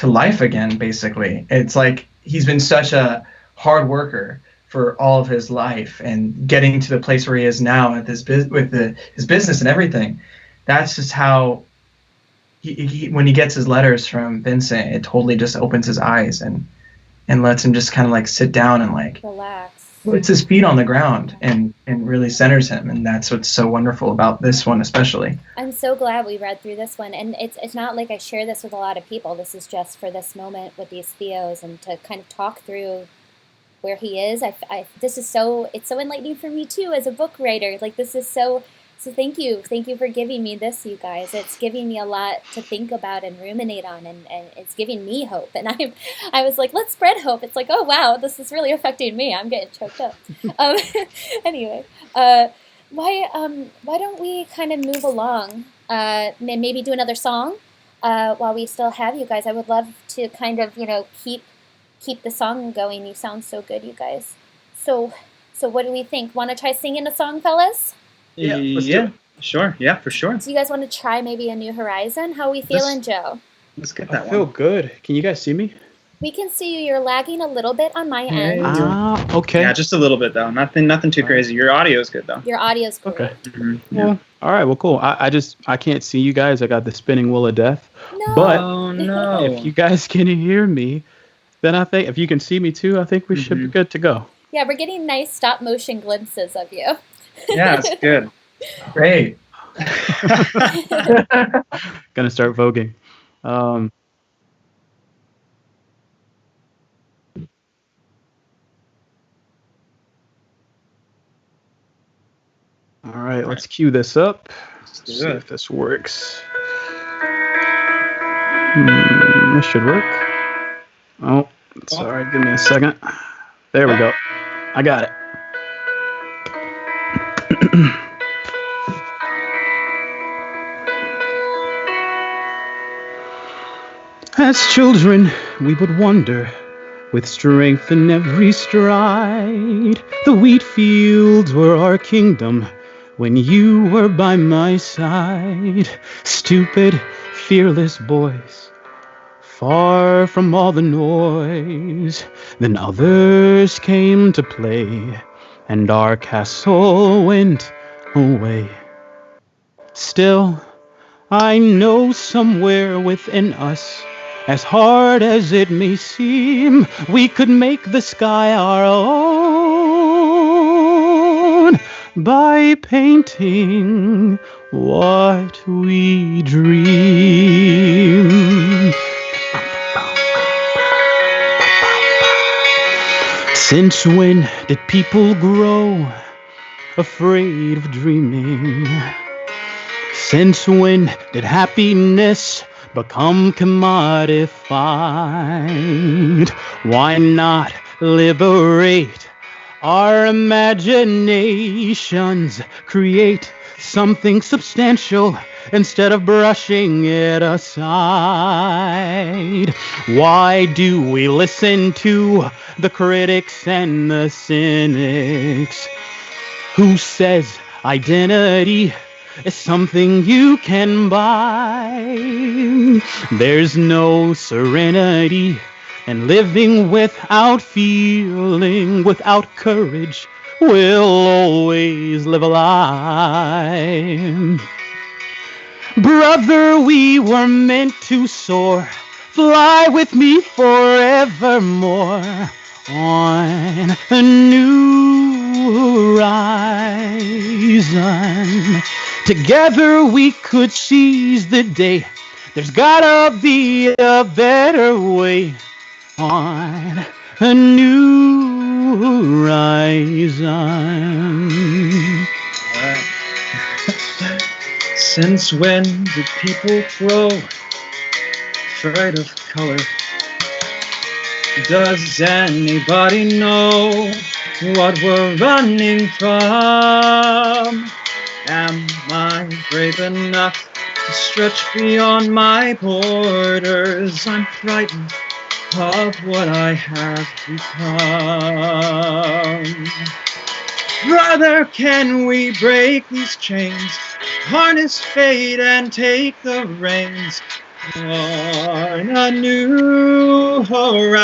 life again, basically. It's like he's been such a hard worker for all of his life, and getting to the place where he is now at this his business and everything. That's just how he when he gets his letters from Vincent, it totally just opens his eyes and lets him just kind of like sit down and like relax, puts his feet on the ground and really centers him. And that's what's so wonderful about this one, especially. I'm so glad we read through this one, and it's not like I share this with a lot of people. This is just for this moment with these Theos, and to kind of talk through where he is. It's so enlightening for me too as a book writer. Like, this is so So thank you for giving me this, you guys. It's giving me a lot to think about and ruminate on, and it's giving me hope. And I was like, let's spread hope. It's like, oh wow, this is really affecting me. I'm getting choked up. Anyway, why don't we kind of move along? Maybe do another song while we still have you guys. I would love to kind of keep the song going. You sound so good, you guys. So what do we think? Want to try singing a song, fellas? Yeah, sure. Yeah, for sure. Do you guys want to try maybe A New Horizon? How are we feeling, Joe? Let's get that I feel good. Can you guys see me? We can see you. You're lagging a little bit on my end. Okay. Yeah, just a little bit though. Nothing too crazy. Your audio is good though. Your audio's great. Okay. Mm-hmm. Well, all right. Well, cool. I can't see you guys. I got the spinning wheel of death. No. But Oh no. if you guys can hear me, then I think if you can see me too, I think we should be good to go. Yeah, we're getting nice stop motion glimpses of you. Yeah, it's good. Great. Gonna start voguing. All right, let's cue this up. do See it. if this works. This should work. Oh, sorry. Give me a second. There we go. I got it. As children, we would wander with strength in every stride. The wheat fields were our kingdom when you were by my side. Stupid, fearless boys, far from all the noise. Then others came to play, and our castle went away. Still, I know somewhere within us, as hard as it may seem, we could make the sky our own by painting what we dream. Since when did people grow afraid of dreaming? Since when did happiness become commodified? Why not liberate our imaginations? Create something substantial instead of brushing it aside. Why do we listen to the critics and the cynics who says identity is something you can buy? There's no serenity in living without feeling, without courage. We'll always live a lie. Brother, we were meant to soar. Fly with me forevermore on a new horizon. Together we could seize the day. There's gotta be a better way on a new horizon. Since when did people grow afraid of color? Does anybody know what we're running from? Am I brave enough to stretch beyond my borders? I'm frightened of what I have become. Brother, can we break these chains? Harness fate and take the reins on a new horizon.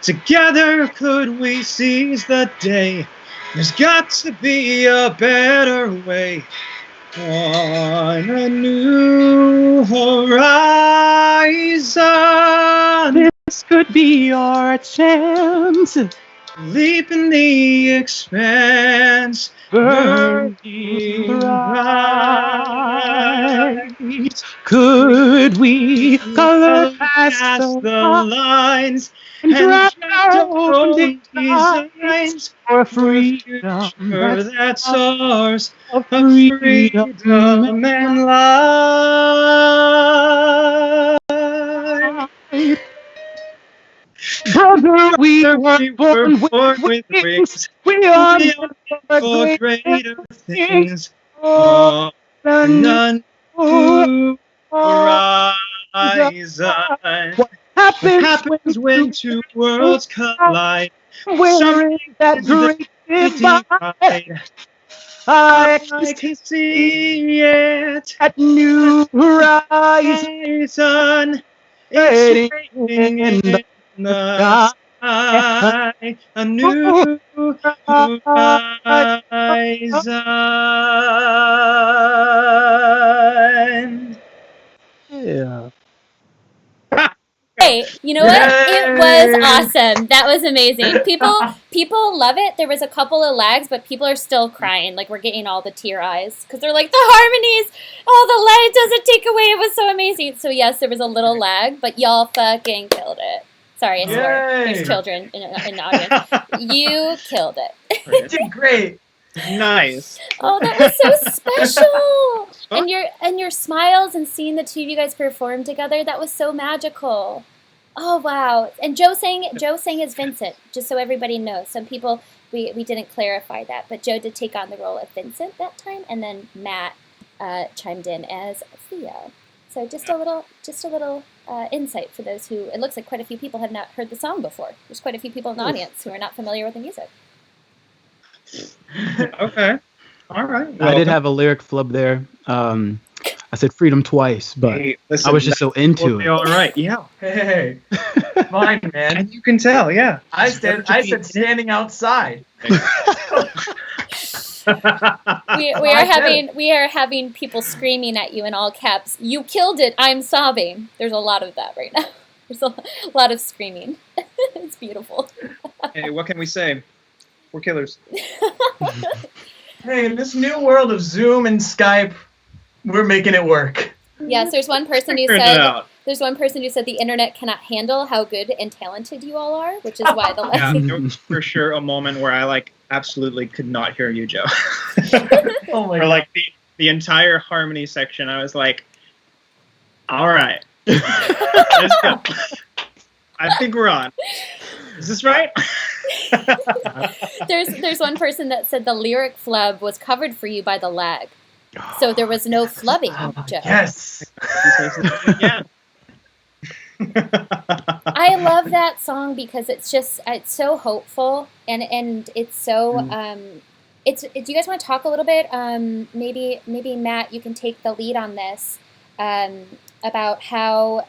Together could we seize the day? There's got to be a better way on a new horizon. This could be our chance. Leap in the expanse, burning bright. Could we color past the the lines and and drop draft our own design? shines for for a freedom, future that soars of of freedom. freedom and life. Brother, we were We were born born with with wings. wings. We are We meant are for for greater greater things. things. Oh, And none to rise rise up. on. What What happens happens when two worlds collide? where is that great divide? divide. I I can see it. at new horizon Horizon. fading It's fading in the in the sky. sky. A new horizon. Yeah. Hey, you know what? It was awesome. That was amazing. People love it. There was a couple of lags, but people are still crying. Like we're getting all the tear eyes because they're like the harmonies. Oh, the light doesn't take away. It was so amazing. So yes, there was a little lag, but y'all fucking killed it. Sorry, I swore. Yay. There's children in the audience. You killed it. You did great. Nice. Oh, that was so special. And your smiles and seeing the two of you guys perform together, that was so magical. Oh wow. And Joe sang as Vincent, just so everybody knows. Some people we didn't clarify that, but Joe did take on the role of Vincent that time, and then Matt chimed in as Theo. So just a little insight for those who, it looks like quite a few people have not heard the song before. There's quite a few people in the audience who are not familiar with the music. Okay. All right. I did have a lyric flub there. I said freedom twice, but Hey, listen, I was just so into it. All right. Yeah. Hey, fine, man. And you can tell. Yeah. I said standing outside. We are having people screaming at you in all caps. You killed it. I'm sobbing. There's a lot of that right now. There's a lot of screaming. It's beautiful. Hey, what can we say? We're killers. Hey, in this new world of Zoom and Skype, we're making it work. Yes, there's one person who Figured it said out. the internet cannot handle how good and talented you all are, which is why the Yeah, lesson. there was for sure a moment where I absolutely could not hear you, Joe. Oh my Or god. the entire harmony section, I was like, all right, let's go. I think we're on. Is this right? There's one person that said the lyric flub was covered for you by the lag. So there was no flubbing, Joe. Yes. Yeah. I love that song because it's so hopeful and it's so do you guys want to talk a little bit maybe Matt, you can take the lead on this about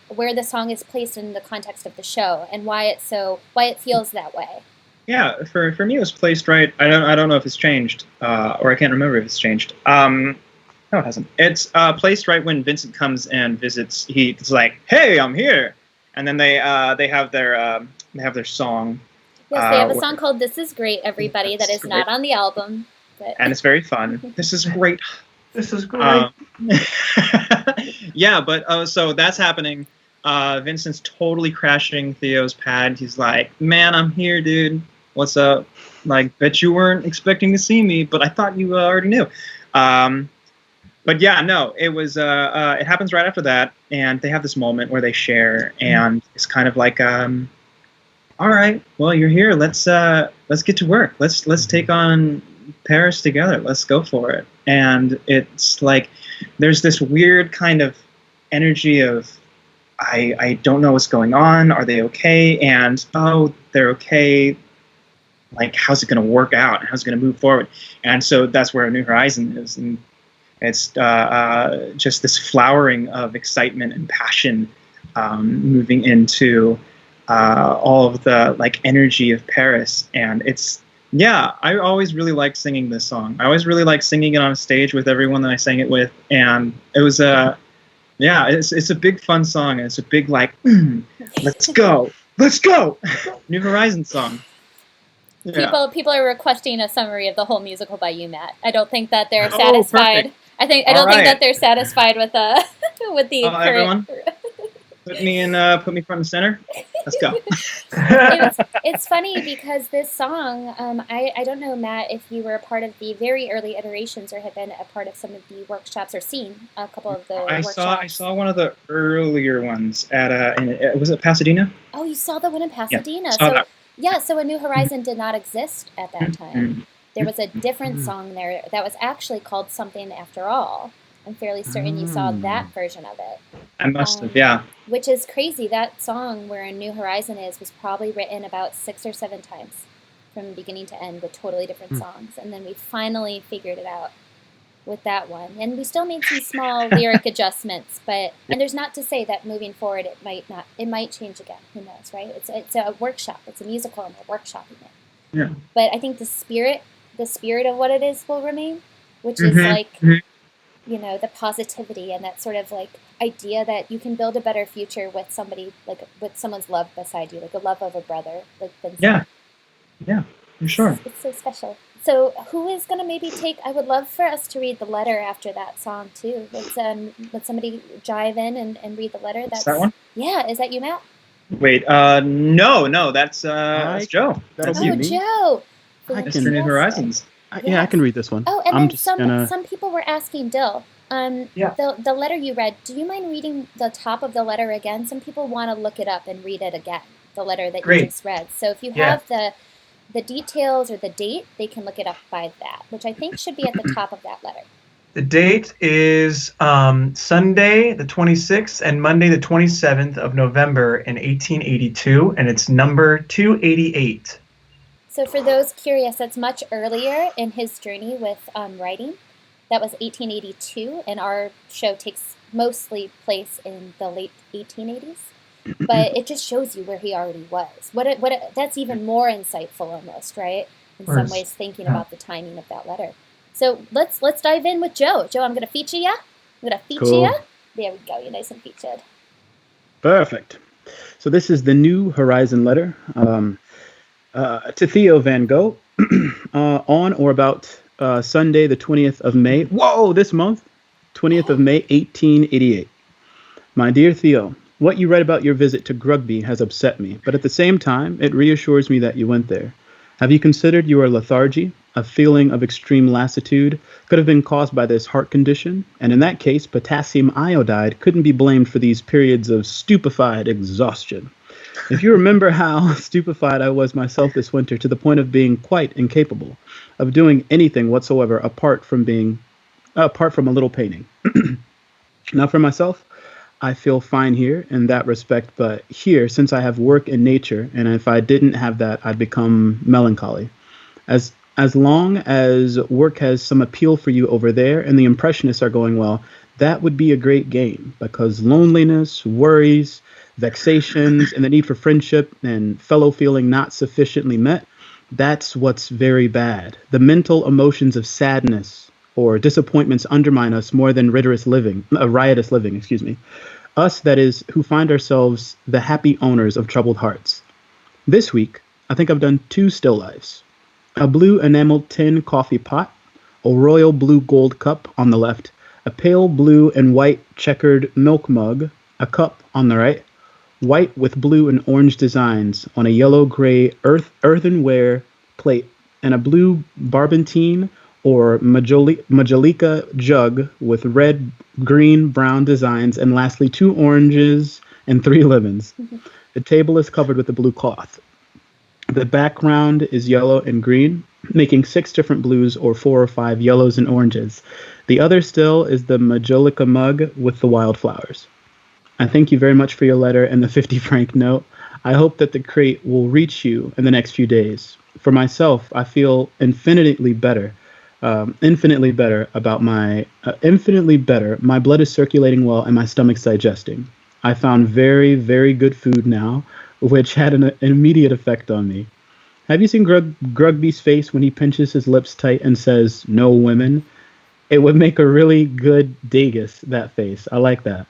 where the song is placed in the context of the show and why it feels that way. Yeah, for me it was placed right. I don't know if it's changed, or I can't remember if it's changed. No, it hasn't. It's placed right when Vincent comes and visits. He's like, "Hey, I'm here," and then they have their song. Yes, they have a song called "This Is Great, Everybody" that is not on the album, and it's very fun. This is great. This is great. Yeah, but so that's happening. Vincent's totally crashing Theo's pad. He's like, "Man, I'm here, dude. What's up? Bet you weren't expecting to see me, but I thought you already knew." But yeah, no, it was. It happens right after that, and they have this moment where they share, and it's kind of like, all right, well, you're here. Let's get to work. Let's take on Paris together. Let's go for it. And it's like there's this weird kind of energy of I don't know what's going on. Are they okay? And oh, they're okay. How's it going to work out? How's it going to move forward? And so that's where A New Horizon is. And it's just this flowering of excitement and passion moving into all of the energy of Paris. And it's, yeah, I always really liked singing this song. I always really liked singing it on stage with everyone that I sang it with. And it was it's a big fun song. And it's a big let's go. New Horizon song. Yeah. People are requesting a summary of the whole musical by you, Matt. I don't think that they're satisfied. Perfect. I don't think that they're satisfied with the current. Everyone? Put me front and center. Let's go. It's funny because this song, I don't know, Matt, if you were a part of the very early iterations or had been a part of some of the workshops or seen a couple of the workshops. I saw one of the earlier ones at was it Pasadena? Oh, you saw the one in Pasadena. Yeah, so A New Horizon did not exist at that time. There was a different song there that was actually called Something After All. I'm fairly certain you saw that version of it. I must have, yeah. Which is crazy. That song, where A New Horizon is, was probably written about 6 or 7 times from beginning to end with totally different songs. And then we finally figured it out with that one. And we still made some small lyric adjustments, and there's not to say that moving forward it might change again. Who knows, right? It's a workshop. It's a musical and we're workshopping it. Yeah. But I think the spirit of what it is will remain, which is the positivity and that sort of like idea that you can build a better future with somebody, like with someone's love beside you, like the love of a brother, like Vincent. Yeah, for sure. It's so special. So who is going to maybe I would love for us to read the letter after that song too. Let somebody jive in and read the letter. That's that one? Yeah, is that you, Matt? Wait, no, that's Joe. Joe. That's New Horizons. Yeah, I can read this one. Oh, and then some people were asking Dill, the letter you read, do you mind reading the top of the letter again? Some people want to look it up and read it again, the letter that you just read. So if you have the details or the date, they can look it up by that, which I think should be at the top of that letter. The date is Sunday the 26th and Monday the 27th of November in 1882, and it's number 288. So for those curious, that's much earlier in his journey with writing. That was 1882, and our show takes mostly place in the late 1880s. But it just shows you where he already was. That's even more insightful almost, right? In some ways, thinking about the timing of that letter. So let's dive in with Joe. Joe, I'm going to feature you. Cool. There we go. You're nice and featured. Perfect. So this is the New Horizon letter to Theo van Gogh on or about Sunday, the 20th of May. Whoa, this month, 20th of May, 1888. My dear Theo, what you read about your visit to Grugby has upset me, but at the same time, it reassures me that you went there. Have you considered your lethargy? A feeling of extreme lassitude could have been caused by this heart condition, and in that case, potassium iodide couldn't be blamed for these periods of stupefied exhaustion. If you remember how stupefied I was myself this winter to the point of being quite incapable of doing anything whatsoever apart from a little painting. Now for myself, I feel fine here in that respect, but here, since I have work in nature, and if I didn't have that, I'd become melancholy. As long as work has some appeal for you over there and the impressionists are going well, that would be a great gain, because loneliness, worries, vexations, and the need for friendship and fellow feeling not sufficiently met, that's what's very bad. The mental emotions of sadness or disappointments undermine us more than riotous living. Us, that is, who find ourselves the happy owners of troubled hearts. This week, I think I've done 2 still lifes. A blue enameled tin coffee pot, a royal blue gold cup on the left, a pale blue and white checkered milk mug, a cup on the right, white with blue and orange designs on a yellow-gray earthenware plate, and a blue barbantine or majolica jug with red, green, brown designs, and lastly 2 oranges and 3 lemons. The table is covered with a blue cloth. The background is yellow and green, making 6 different blues or 4 or 5 yellows and oranges. The other still is the majolica mug with the wildflowers. I thank you very much for your letter and the 50-franc note. I hope that the crate will reach you in the next few days. For myself, I feel infinitely better. My blood is circulating well and my stomach's digesting. I found very, very good food now, which had an immediate effect on me. Have you seen Grugby's face when he pinches his lips tight and says, "No women"? It would make a really good Dagus, that face. I like that.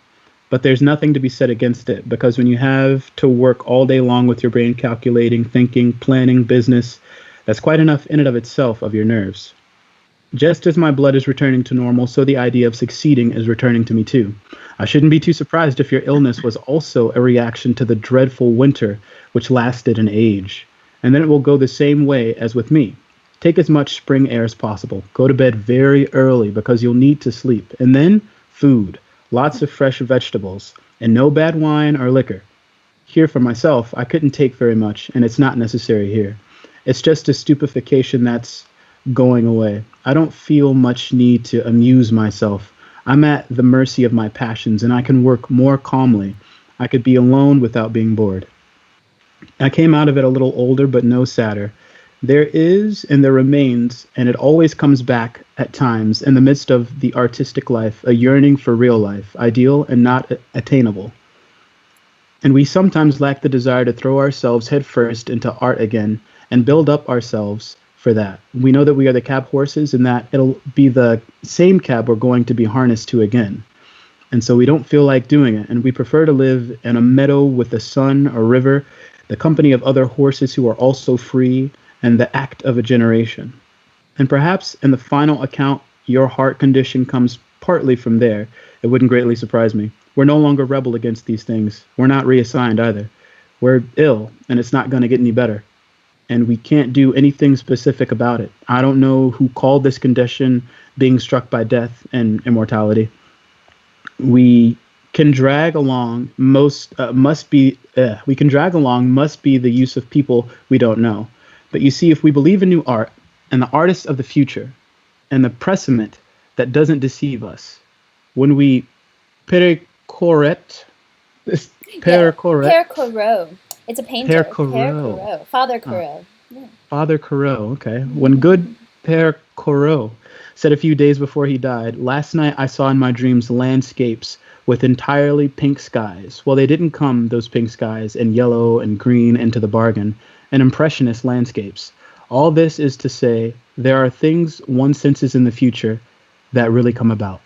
But there's nothing to be said against it, because when you have to work all day long with your brain calculating, thinking, planning, business, that's quite enough in and of itself of your nerves. Just as my blood is returning to normal, so the idea of succeeding is returning to me too. I shouldn't be too surprised if your illness was also a reaction to the dreadful winter which lasted an age. And then it will go the same way as with me. Take as much spring air as possible. Go to bed very early because you'll need to sleep. And then food, lots of fresh vegetables, and no bad wine or liquor. Here for myself, I couldn't take very much, and it's not necessary here. It's just a stupefaction that's going away. I don't feel much need to amuse myself. I'm at the mercy of my passions, and I can work more calmly. I could be alone without being bored. I came out of it a little older, but no sadder. There is and there remains, and it always comes back at times, in the midst of the artistic life, a yearning for real life, ideal and not attainable. And we sometimes lack the desire to throw ourselves headfirst into art again and build up ourselves for that. We know that we are the cab horses and that it'll be the same cab we're going to be harnessed to again. And so we don't feel like doing it, and we prefer to live in a meadow with the sun or river, the company of other horses who are also free, and the act of a generation. And perhaps in the final account, your heart condition comes partly from there. It wouldn't greatly surprise me. We're no longer rebel against these things. We're not reassigned either. We're ill, and it's not going to get any better. And we can't do anything specific about it. I don't know who called this condition being struck by death and immortality. We can drag along must be the use of people we don't know. But you see, if we believe in new art and the artists of the future and the presentiment that doesn't deceive us, when we pericoret, it's a painter. Father Corot. Yeah. Father Corot, okay. When good Père Corot said a few days before he died, last night I saw in my dreams landscapes with entirely pink skies. Well, they didn't come, those pink skies, and yellow and green into the bargain, and impressionist landscapes. All this is to say, there are things one senses in the future that really come about.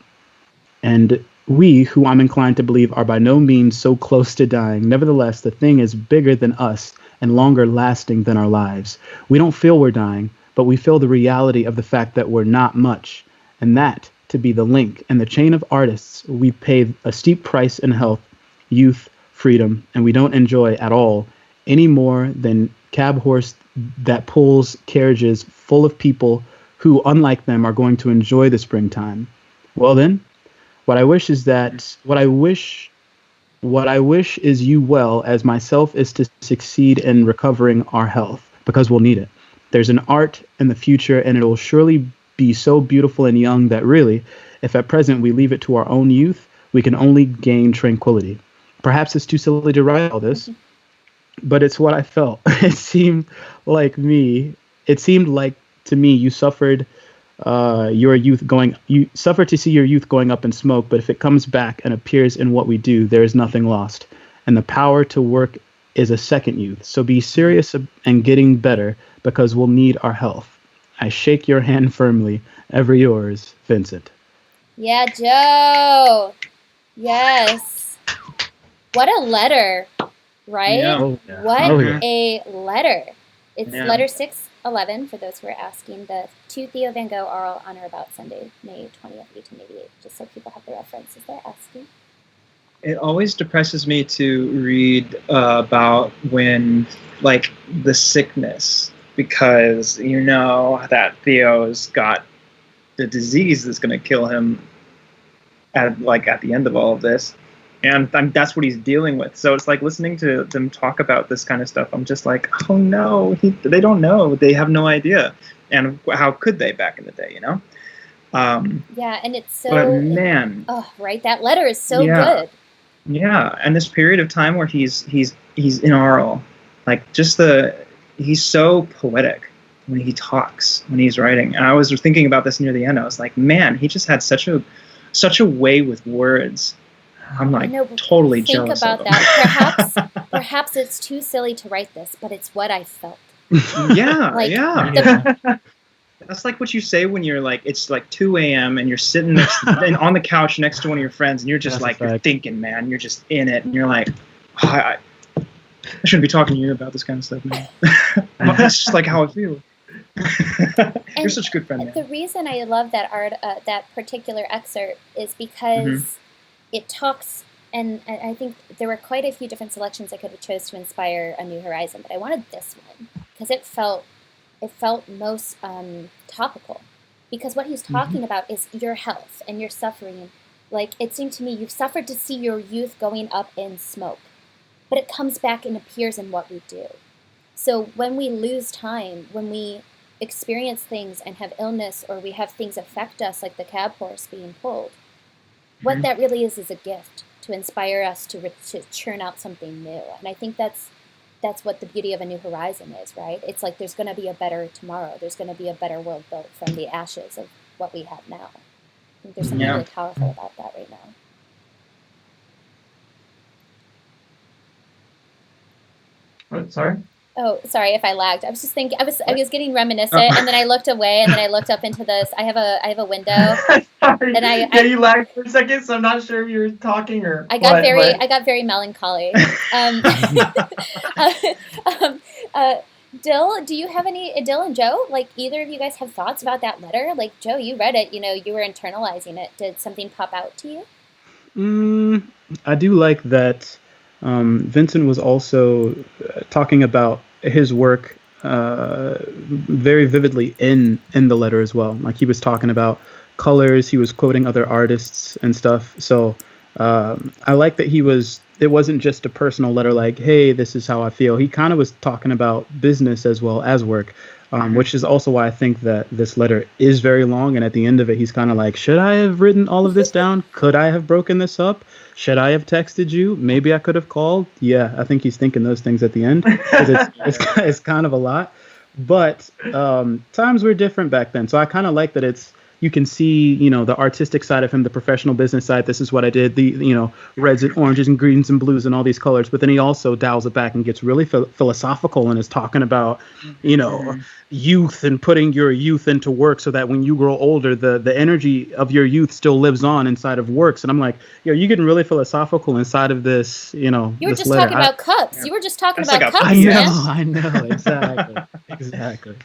And we, who I'm inclined to believe are by no means so close to dying, nevertheless, the thing is bigger than us and longer lasting than our lives. We don't feel we're dying, but we feel the reality of the fact that we're not much. And that, to be the link and the chain of artists, we pay a steep price in health, youth, freedom, and we don't enjoy at all any more than cab horse that pulls carriages full of people who, unlike them, are going to enjoy the springtime. Well then, what I wish is you well as myself is to succeed in recovering our health, because we'll need it. There's an art in the future, and it will surely be so beautiful and young that really, if at present we leave it to our own youth, we can only gain tranquility. Perhaps it's too silly to write all this, but it's what I felt. It seemed like to me you suffered you suffer to see your youth going up in smoke, but if it comes back and appears in what we do, there is nothing lost. And the power to work is a second youth. So be serious and getting better, because we'll need our health. I shake your hand firmly. Ever yours, Vincent. Yeah, Joe. Yes. What a letter, right? Yeah. What a letter. It's letter 611, for those who are asking, to Theo van Gogh oral on or about Sunday, May 20th, 1888, just so people have the references they're asking. It always depresses me to read about when, like, the sickness, because you know that Theo's got the disease that's going to kill him at the end of all of this. And that's what he's dealing with. So it's like listening to them talk about this kind of stuff. I'm just like, oh no, they don't know. They have no idea. And how could they back in the day, you know? Yeah, and it's so... But man... Oh, right, that letter is so good. Yeah, and this period of time where he's inaural. Like, he's so poetic when he talks, when he's writing. And I was thinking about this near the end. I was like, man, he just had such a way with words. I'm like totally jealous. Think about that. Perhaps it's too silly to write this, but it's what I felt. Yeah. That's like what you say when you're like, it's like 2 a.m. and you're sitting on the couch next to one of your friends, and you're just you're thinking, man, you're just in it, and you're like, oh, I shouldn't be talking to you about this kind of stuff, man. That's just like how I feel. You're such a good friend, man. The reason I love that that particular excerpt is because it talks, and I think there were quite a few different selections I could have chose to inspire A New Horizon, but I wanted this one because it felt most topical. Because what he's talking about is your health and your suffering. Like, it seemed to me, you've suffered to see your youth going up in smoke, but it comes back and appears in what we do. So when we lose time, when we experience things and have illness, or we have things affect us, like the cab horse being pulled, what that really is a gift to inspire us to churn out something new. And I think that's what the beauty of A New Horizon is, right? It's like there's going to be a better tomorrow. There's going to be a better world built from the ashes of what we have now. I think there's something really powerful about that right now. What? Sorry? Oh, sorry if I lagged. I was just thinking. I was getting reminiscent, and then I looked away, and then I looked up into this. I have a window. Sorry. And you lagged for a second, so I'm not sure if you were talking or. I got very melancholy. Dill, do you have any? Dill and Joe, like either of you guys have thoughts about that letter? Like Joe, you read it. You were internalizing it. Did something pop out to you? I do like that. Vincent was also talking about his work very vividly in the letter as well. Like he was talking about colors, he was quoting other artists and stuff. So I like that it wasn't just a personal letter like, hey, this is how I feel. He kind of was talking about business as well as work, which is also why I think that this letter is very long. And at the end of it, he's kind of like, should I have written all of this down? Could I have broken this up? Should I have texted you? Maybe I could have called. Yeah, I think he's thinking those things at the end. It's kind of a lot. But times were different back then. So I kind of like that you can see, the artistic side of him, the professional business side. This is what I did, the, reds and oranges and greens and blues and all these colors. But then he also dials it back and gets really philosophical and is talking about, youth and putting your youth into work so that when you grow older, the energy of your youth still lives on inside of works. And I'm like, you're getting really philosophical inside of this, You were just talking about cups. Yeah. You were just talking about cups, I know, exactly.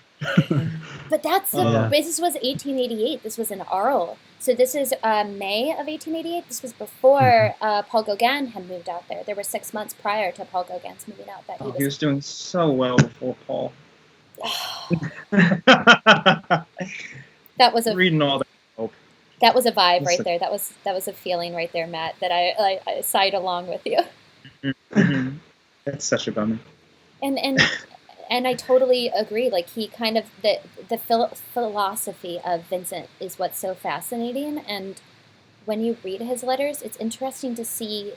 But this was 1888. This was in Arles. So this is May of 1888. This was before Paul Gauguin had moved out there. There were 6 months prior to Paul Gauguin's moving out. He was doing so well before Paul. That was reading all that. Oh. That was a vibe right there. That was a feeling right there, Matt. That I sighed along with you. That's such a bummer. And I totally agree. Like he kind of the philosophy of Vincent is what's so fascinating. And when you read his letters, it's interesting to see.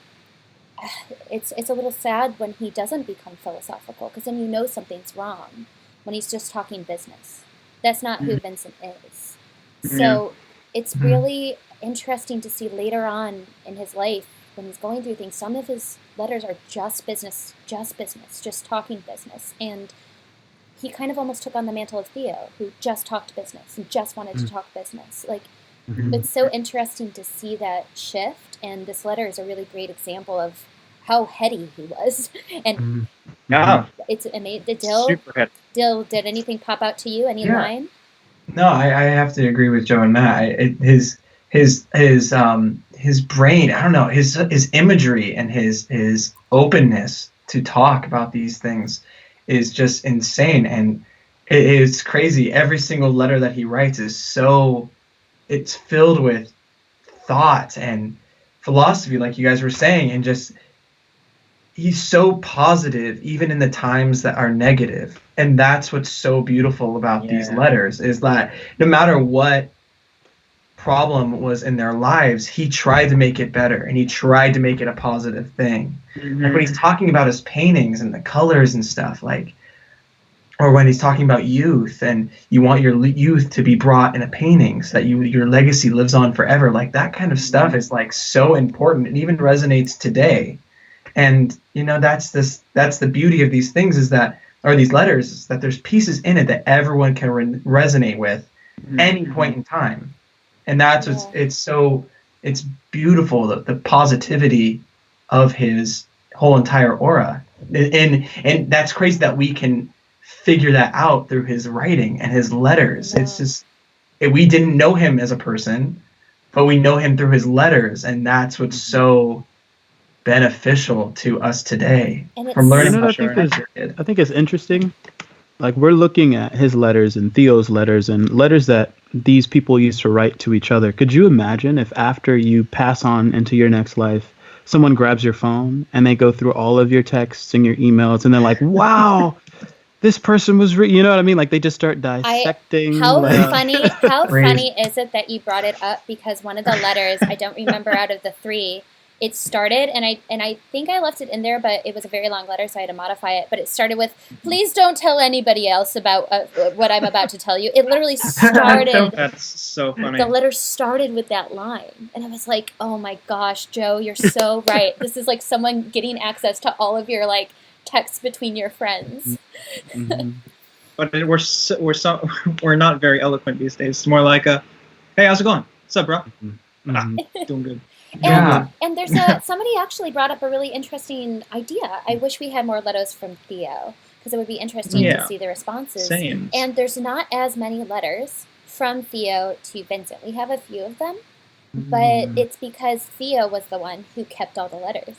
It's a little sad when he doesn't become philosophical, because then something's wrong. When he's just talking business, that's not who Vincent is. So it's really interesting to see later on in his life when he's going through things. Some of his letters are just business, just talking business. And he kind of almost took on the mantle of Theo, who just talked business and just wanted to talk business. Like, it's so interesting to see that shift. And this letter is a really great example of how heady he was. And it's amazing. Dill, did anything pop out to you? Any line? No, I have to agree with Joe and Matt. His brain, I don't know, his imagery and his openness to talk about these things is just insane. And it's crazy. Every single letter that he writes it's filled with thought and philosophy, like you guys were saying, and just he's so positive even in the times that are negative. And that's what's so beautiful about these letters, is that no matter what problem was in their lives, he tried to make it better, and he tried to make it a positive thing. Like when he's talking about his paintings and the colors and stuff, like, or when he's talking about youth and you want your youth to be brought in a painting so that your legacy lives on forever, like that kind of stuff is like so important. It even resonates today. And that's the beauty of these things, these letters, is that there's pieces in it that everyone can resonate with any point in time. And that's it's beautiful, the positivity of his whole entire aura. And that's crazy that we can figure that out through his writing and his letters. It's just, we didn't know him as a person, but we know him through his letters, and that's what's so beneficial to us today And from learning You know how what I think Shakespeare did. I think is interesting. Like we're looking at his letters and Theo's letters and letters that these people used to write to each other. Could you imagine if after you pass on into your next life, someone grabs your phone and they go through all of your texts and your emails and they're like, "Wow, this person was," you know what I mean? Like they just start dissecting. How like, funny is it that you brought it up? Because one of the letters, I don't remember out of the 3, it started, and I think I left it in there, but it was a very long letter, so I had to modify it. But it started with, "Please don't tell anybody else about what I'm about to tell you." It literally started. That's so funny. The letter started with that line, and I was like, "Oh my gosh, Joe, you're so right. This is like someone getting access to all of your like texts between your friends." Mhm. But we're not very eloquent these days. It's more like a, "Hey, how's it going? What's up, bro? Mhm. Doing good." Yeah. And there's somebody actually brought up a really interesting idea. I wish we had more letters from Theo, because it would be interesting to Yeah. see the responses. Same. And there's not as many letters from Theo to Vincent. We have a few of them, but it's because Theo was the one who kept all the letters.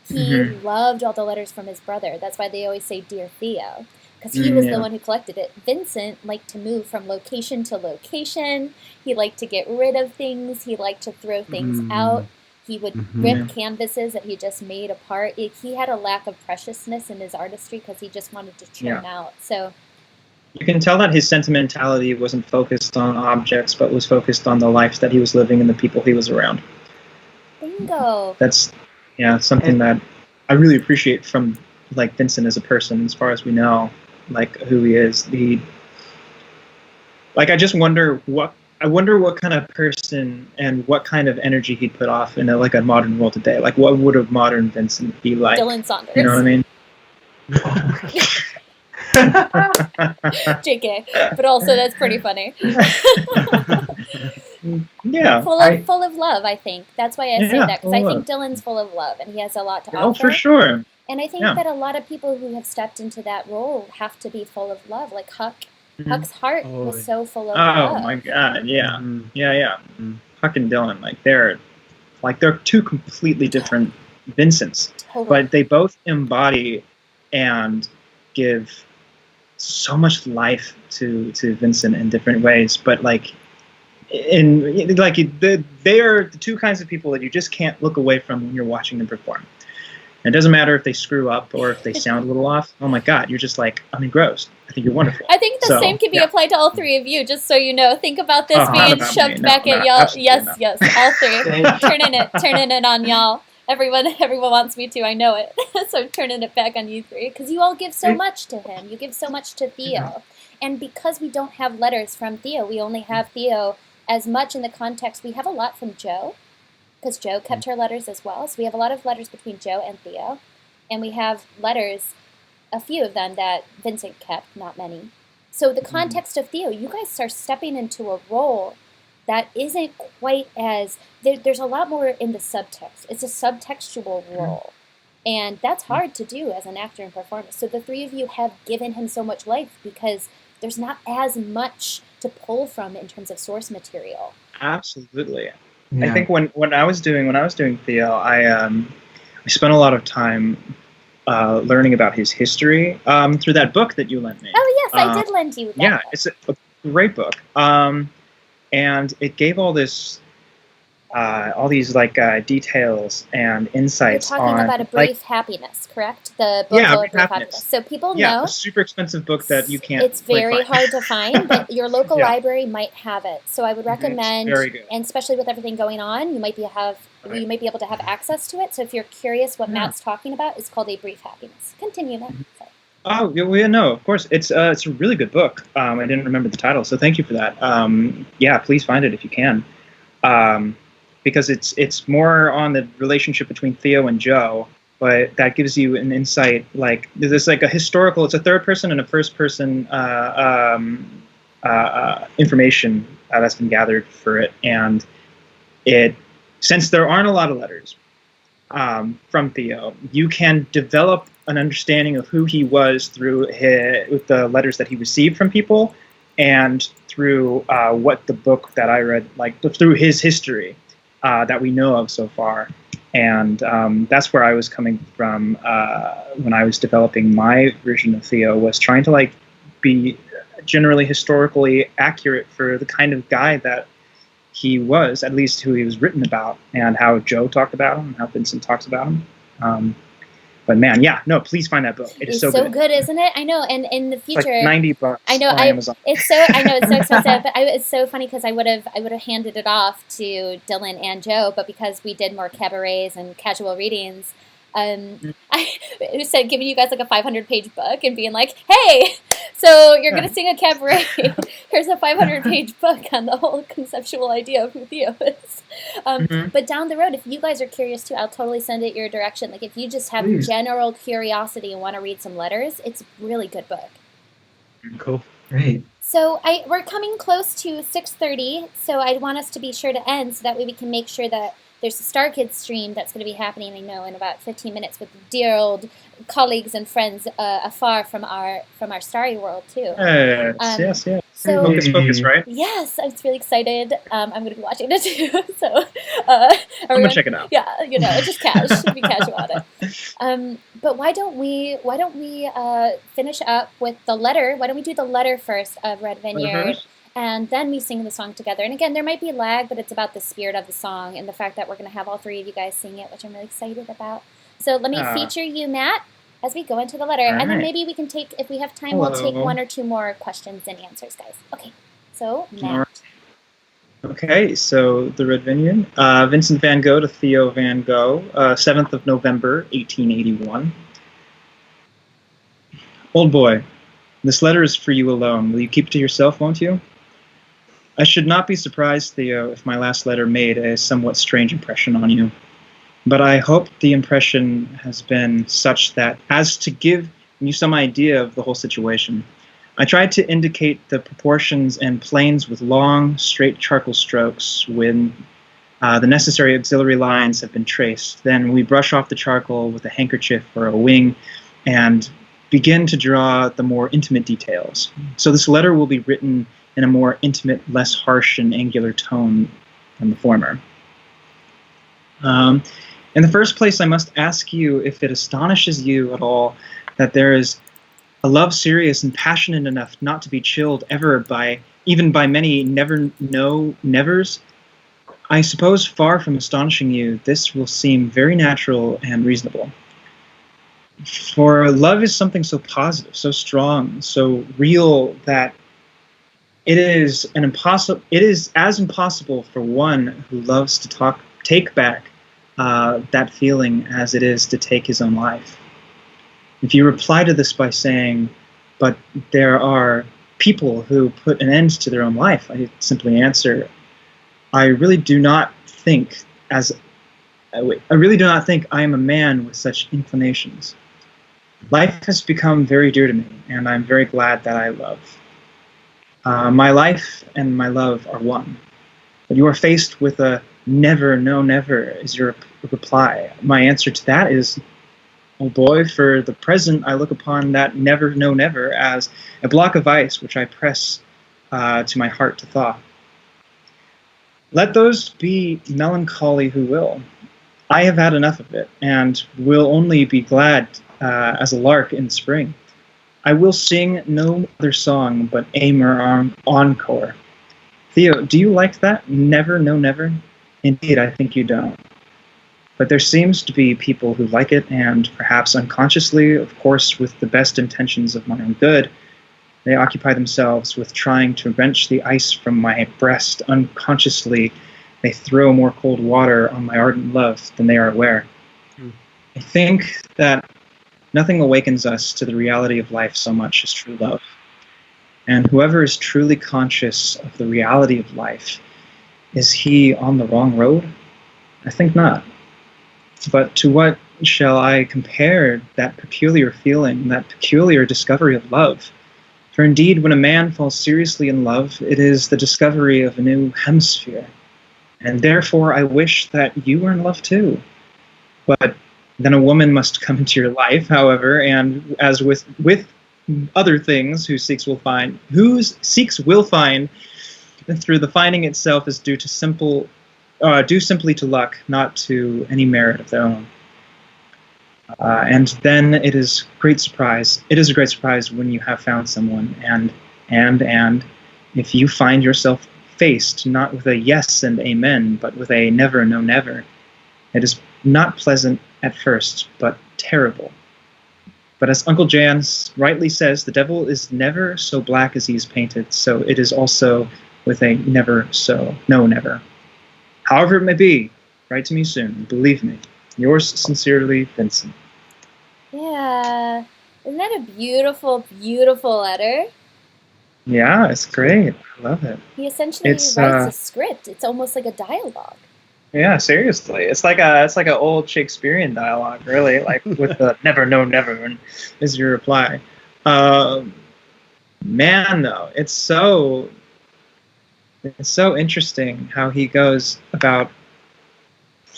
He loved all the letters from his brother. That's why they always say "Dear Theo," because he was the one who collected it. Vincent liked to move from location to location. He liked to get rid of things. He liked to throw things out. He would rip canvases that he just made apart. He had a lack of preciousness in his artistry because he just wanted to churn out. So you can tell that his sentimentality wasn't focused on objects, but was focused on the life that he was living and the people he was around. bingo. That's something that I really appreciate from like Vincent as a person, as far as we know, like who he is. I just wonder what kind of person and what kind of energy he'd put off in a modern world today. Like, what would a modern Vincent be like? Dylan Saunders. You know what I mean? JK. But also, that's pretty funny. Yeah. Full of love, I think. That's why I say that, because I think Dylan's full of love, and he has a lot to offer. Oh, for sure. And I think that a lot of people who have stepped into that role have to be full of love. Like Huck. Huck's heart was so full of love. Oh my God, yeah. Huck and Dylan, they're two completely different Vincents, but they both embody and give so much life to Vincent in different ways. But they are the two kinds of people that you just can't look away from when you're watching them perform. And it doesn't matter if they screw up or if they sound a little off. Oh my God, you're just like, I'm engrossed. I think you're wonderful. I think the same can be applied to all three of you, just so you know. Think about this being shoved back at y'all. Yes, all three. turning it on y'all. Everyone wants me to, I know it. So I'm turning it back on you three. Because you all give so much to him. You give so much to Theo. And because we don't have letters from Theo, we only have Theo as much in the context. We have a lot from Joe, because Joe kept her letters as well. So we have a lot of letters between Joe and Theo. And we have letters, a few of them, that Vincent kept, not many. So the context of Theo, you guys are stepping into a role that isn't quite as... There's a lot more in the subtext. It's a subtextual role. And that's hard to do as an actor and performer. So the three of you have given him so much life because there's not as much to pull from in terms of source material. Absolutely. Yeah. I think when I was doing Theo, I spent a lot of time learning about his history through that book that you lent me. Oh yes, I did lend you that. Yeah, book. it's a great book, and it gave all these details and insights. You're talking about A Brief Happiness, correct? The book A Brief Happiness. So people know. Yeah, a super expensive book that you can't. It's very hard to find, but your local library might have it. So I would recommend, very good. And especially with everything going on, you might be able to have access to it. So if you're curious what Matt's talking about, it's called A Brief Happiness. Continue, Matt. Oh, yeah, no, of course. It's a really good book. I didn't remember the title, so thank you for that. Yeah, please find it if you can. Because it's more on the relationship between Theo and Joe, but that gives you an insight. There's a historical, it's a third person and a first person information that's been gathered for it. And since there aren't a lot of letters from Theo, you can develop an understanding of who he was through the letters that he received from people, and through what the book that I read, like through his history that we know of so far. And that's where I was coming from when I was developing my version of Theo, was trying to like be generally historically accurate for the kind of guy that he was, at least who he was written about, and how Joe talked about him, and how Vincent talks about him. But man, yeah, no, please find that book. It's so good, isn't it? I know, and in the future, it's like $90. I know, on Amazon. It's so expensive, but it's so funny because I would have handed it off to Dylan and Joe, but because we did more cabarets and casual readings, I said giving you guys like a 500-page book and being like, hey, so you're gonna sing a cabaret. Here's a 500-page book on the whole conceptual idea of who Theo is. But down the road, if you guys are curious too, I'll totally send it your direction. Like if you just have general curiosity and want to read some letters, it's a really good book. Cool. Great. So we're coming close to 6:30, so I want us to be sure to end so that way we can make sure that there's a Star Kids stream that's going to be happening, I know, in about 15 minutes with dear old colleagues and friends afar from our Starry world too. Yes. So, Focus, right? Yes, I'm really excited. I'm going to be watching it too. So I'm gonna check it out. Yeah, just be casual on it. But why don't we finish up with the letter? Why don't we do the letter first of Red Vineyard? And then we sing the song together. And again, there might be lag, but it's about the spirit of the song and the fact that we're going to have all three of you guys sing it, which I'm really excited about. So let me feature you, Matt, as we go into the letter. And then maybe we can take, if we have time, we'll take one or two more questions and answers, guys. Okay, so Matt. Okay, so the Red Vineyard. Vincent van Gogh to Theo van Gogh, 7th of November, 1881. Old boy, this letter is for you alone. Will you keep it to yourself, won't you? I should not be surprised, Theo, if my last letter made a somewhat strange impression on you. But I hope the impression has been such that, as to give you some idea of the whole situation, I tried to indicate the proportions and planes with long, straight charcoal strokes when the necessary auxiliary lines have been traced. Then we brush off the charcoal with a handkerchief or a wing and begin to draw the more intimate details. So this letter will be written in a more intimate, less harsh and angular tone than the former. In the first place, I must ask you if it astonishes you at all that there is a love serious and passionate enough not to be chilled ever even by many nevers. I suppose, far from astonishing you, this will seem very natural and reasonable. For love is something so positive, so strong, so real that it is as impossible for one who loves to take back that feeling as it is to take his own life. If you reply to this by saying, but there are people who put an end to their own life, I simply answer, I really do not think I am a man with such inclinations. Life has become very dear to me, and I'm very glad that I love. My life and my love are one. But you are faced with a never, no, never is your reply. My answer to that is, oh boy, for the present, I look upon that never, no, never as a block of ice which I press to my heart to thaw. Let those be melancholy who will. I have had enough of it, and will only be glad as a lark in spring. I will sing no other song but aim or encore. Theo, do you like that? Never, no, never? Indeed, I think you don't. But there seems to be people who like it, and perhaps unconsciously, of course, with the best intentions of my own good, they occupy themselves with trying to wrench the ice from my breast. Unconsciously, they throw more cold water on my ardent love than they are aware. I think that nothing awakens us to the reality of life so much as true love. And whoever is truly conscious of the reality of life, is he on the wrong road? I think not. But to what shall I compare that peculiar feeling, that peculiar discovery of love? For indeed, when a man falls seriously in love, it is the discovery of a new hemisphere. And therefore, I wish that you were in love too. But then a woman must come into your life, however, and as with other things, who seeks will find. Who seeks will find, and through the finding itself is due simply to luck, not to any merit of their own. And then it is great surprise. It is a great surprise when you have found someone, and if you find yourself faced not with a yes and amen, but with a never, no, never. It is not pleasant at first, but terrible. But as Uncle Jan rightly says, the devil is never so black as he is painted, so it is also with a never so, no, never. However it may be, write to me soon, believe me. Yours sincerely, Vincent. Yeah. Isn't that a beautiful, beautiful letter? Yeah, it's great. I love it. He essentially writes a script. It's almost like a dialogue. Yeah, seriously. It's like an old Shakespearean dialogue, really, like with the never, no, never, and is your reply. Man, though, it's so interesting how he goes about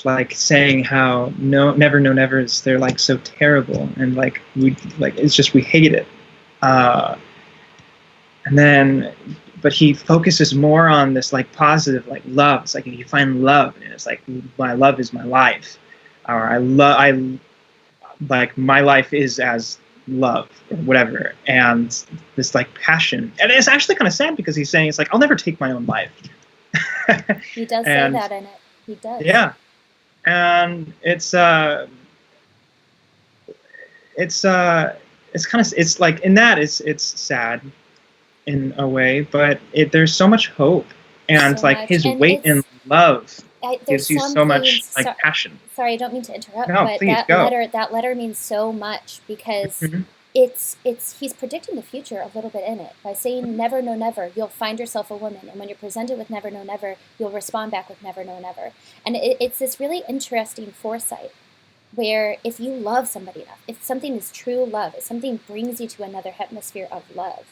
like saying how no, never, no, nevers, they're like so terrible, and like it's just we hate it. And then, but he focuses more on this like positive, like love. It's like if you find love, and it's like my love is my life, or like my life is as love, or whatever. And this like passion, and it's actually kind of sad because he's saying it's like I'll never take my own life. He does say that in it. He does. Yeah, and it's kind of, it's like in that it's sad in a way, but there's so much hope, and so like much. His and weight in love gives you so much like passion. Sorry, I don't mean to interrupt, no, but please, that letter means so much because it's he's predicting the future a little bit in it by saying never, no, never. You'll find yourself a woman, and when you're presented with never, no, never, you'll respond back with never, no, never. And it's this really interesting foresight where if you love somebody enough, if something is true love, if something brings you to another hemisphere of love,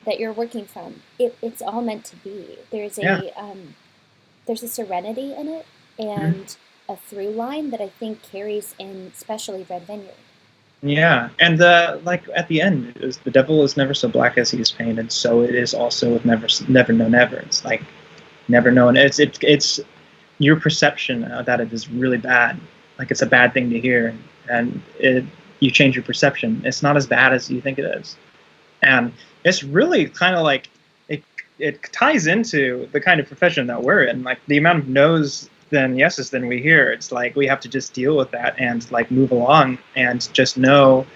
that you're working from, it's all meant to be. There's a serenity in it, and a through line that I think carries in especially Red Vineyard. Yeah, and like at the end, is the devil is never so black as he is painted, so it is also with never, no, never. It's like never know, and it's your perception that it is really bad, like it's a bad thing to hear, and you change your perception. It's not as bad as you think it is, and it's really kind of like it ties into the kind of profession that we're in, like the amount of no's than yeses than we hear. It's like we have to just deal with that and like move along and just know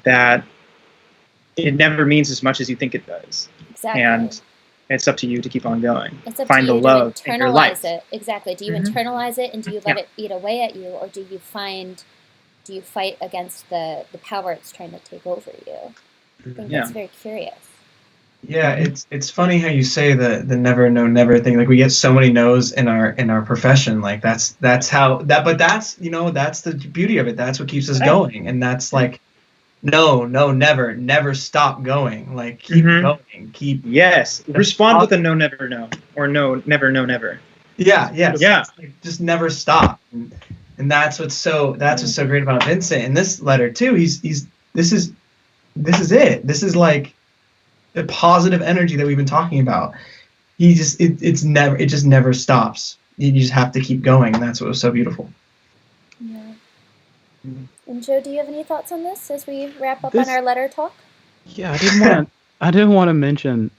that it never means as much as you think it does. Exactly. And it's up to you to keep on going. It's up Find to you the love to internalize in your life. it. Exactly. Do you internalize it, and do you let it eat away at you, or do you fight against the power it's trying to take over you? I think that's very curious. Yeah, it's funny how you say the never, no, never thing. Like we get so many no's in our profession. Like that's how that. But that's that's the beauty of it. That's what keeps us going. And that's like no, never stop going. Like keep going. Respond with a no, never, no, or no, never, no, never. Yeah. Like, just never stop. And that's what's so great about Vincent in this letter too. This is it. This is like the positive energy that we've been talking about. It just never stops. You just have to keep going, and that's what was so beautiful. Yeah. And Joe, do you have any thoughts on this as we wrap up on our letter talk? Yeah, I didn't want to mention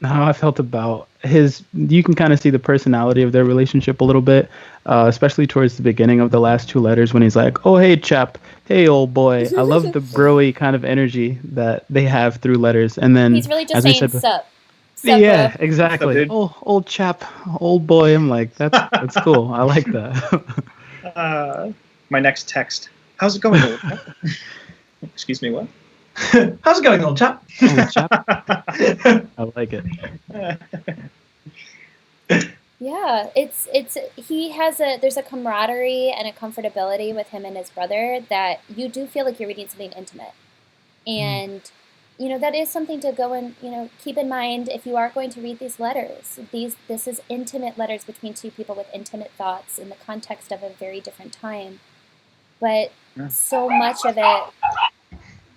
how I felt about his. You can kind of see the personality of their relationship a little bit, especially towards the beginning of the last two letters when he's like, "Oh, hey, chap. Hey, old boy." I love the bro-y kind of energy that they have through letters. And then he's really just saying sup. Yeah, bro. exactly. Oh, old chap, old boy. I'm like, that's cool. I like that. My next text. How's it going, old chap? Excuse me, what? How's it going, old chap? Old chap. I like it. Yeah, there's a camaraderie and a comfortability with him and his brother that you do feel like you're reading something intimate. And that is something to go and keep in mind if you are going to read these letters. This is intimate letters between two people with intimate thoughts in the context of a very different time. But so much of it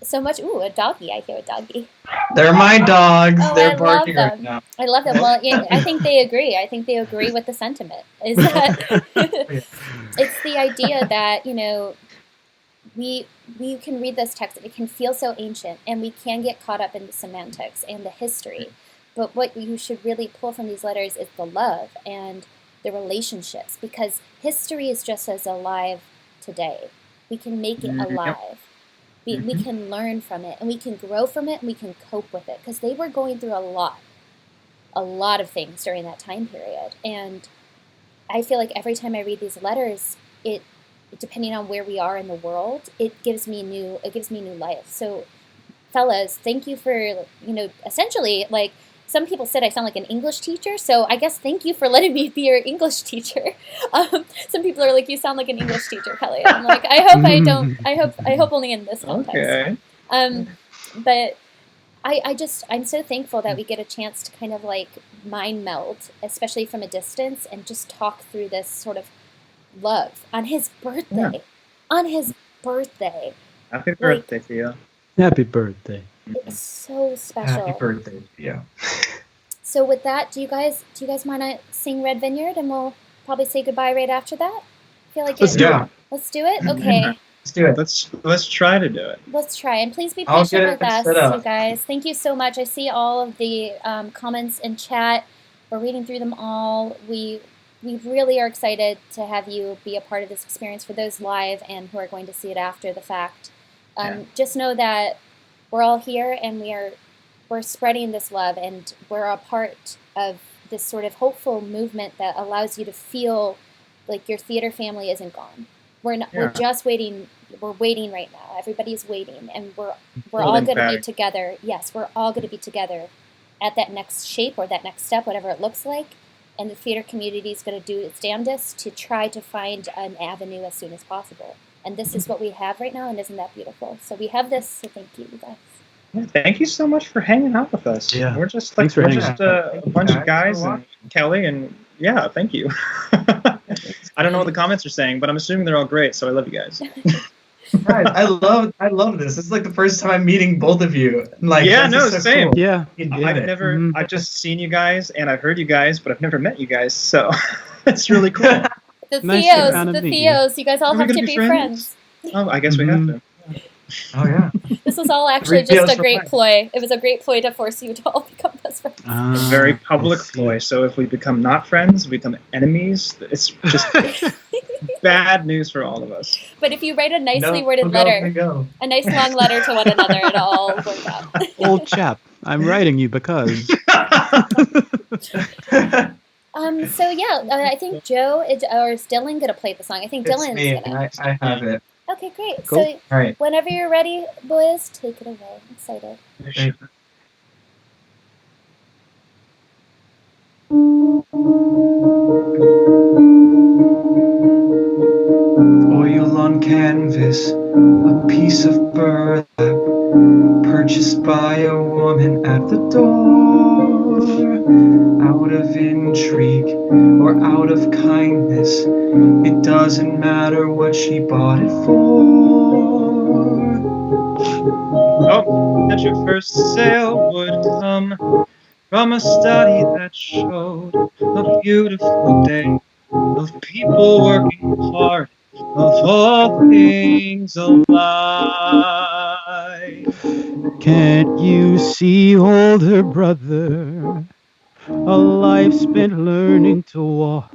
so much. Ooh, a doggy. I hear a doggy. They're my dogs. Oh, They're I barking love right them. now. I love them. Well, yeah, I think they agree. I think they agree with the sentiment. Is that it's the idea that, you know, we can read this text, it can feel so ancient, and we can get caught up in the semantics and the history. But what you should really pull from these letters is the love and the relationships, because history is just as alive today. We can make it alive. We can learn from it, and we can grow from it, and we can cope with it, because they were going through a lot of things during that time period. And I feel like every time I read these letters, it depending on where we are in the world, it gives me new life. So, fellas, thank you for, you know, essentially, like, some people said I sound like an English teacher, so I guess thank you for letting me be your English teacher. Some people are like, you sound like an English teacher, Kelly. I'm like, I hope I don't. I hope only in this context. Okay. But I'm so thankful that we get a chance to kind of like mind meld, especially from a distance, and just talk through this sort of love on his birthday. Yeah. On his birthday. Happy birthday, Theo. Happy birthday. It's so special. Happy birthday, Theo. So with that, do you guys want to sing Red Vineyard, and we'll probably say goodbye right after that? I feel like Let's do it. Let's do it. Okay. Let's do it. Let's try to do it. Let's try, and please be I'll patient get with it us, set up. you guys. Thank you so much. I see all of the comments in chat. We're reading through them all. We really are excited to have you be a part of this experience for those live and who are going to see it after the fact. Just know that we're all here, and we're spreading this love, and we're a part of this sort of hopeful movement that allows you to feel like your theater family isn't gone. We're just waiting. We're waiting right now. Everybody's waiting, and we're all going to be together. Yes, we're all going to be together at that next shape or that next step, whatever it looks like. And the theater community is going to do its damnedest to try to find an avenue as soon as possible. And this is what we have right now, and isn't that beautiful? So we have this, so thank you, guys. Yeah, thank you so much for hanging out with us. Yeah. We're just Thanks for we're hanging just out. a bunch of guys and Kelly, and yeah, thank you. I don't know what the comments are saying, but I'm assuming they're all great, so I love you guys. Guys, I love this. This is like the first time I'm meeting both of you. Like, Yeah, this no, is so same. cool. Yeah. I've just seen you guys, and I've heard you guys, but I've never met you guys, so it's really cool. The Nice to Theos, kinda the meet you. Theos, you guys all Are we have gonna to be be friends? friends. Oh, I guess we have to. Oh yeah. This was all actually Three just a Theos for great life. ploy. It was a great ploy to force you to all become best friends. A very public I see. ploy. So if we become not friends, we become enemies. It's just bad news for all of us. But if you write a nicely No, worded go, letter, go. a nice long letter to one another, it'll all work out. Old chap, I'm writing you because. So yeah, I think Joe or is Dylan gonna play the song? I think It's Dylan's me. gonna. I have it. Okay, great. Cool. So All right. whenever you're ready, boys, take it away. I'm excited. Great. Oil on canvas, a piece of burlap, purchased by a woman at the door. Out of intrigue or out of kindness, it doesn't matter what she bought it for. Oh, that your first sale would come from a study that showed a beautiful day of people working hard, of all things alive. Can't you see, older brother? A life spent learning to walk,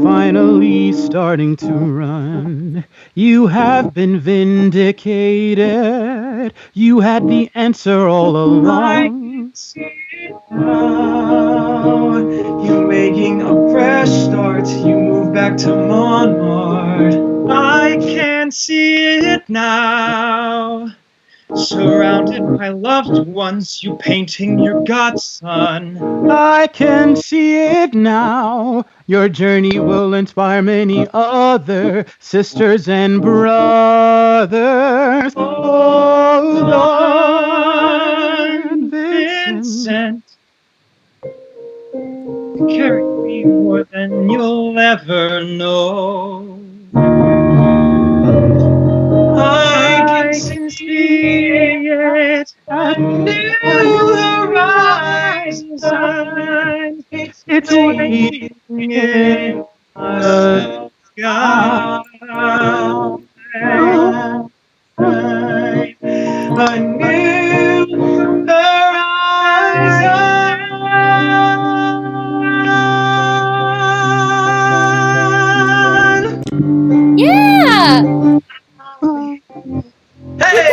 finally starting to run. You have been vindicated. You had the answer all along. See it now. You making a fresh start. You move back to Montmartre. I can see it now. Surrounded by loved ones, you painting your godson. I can see it now. Your journey will inspire many other sisters and brothers. Oh, Lord Vincent. Carry me more than you'll ever know. I can see It's waiting in the sky. A new horizon. Yeah! Hey! You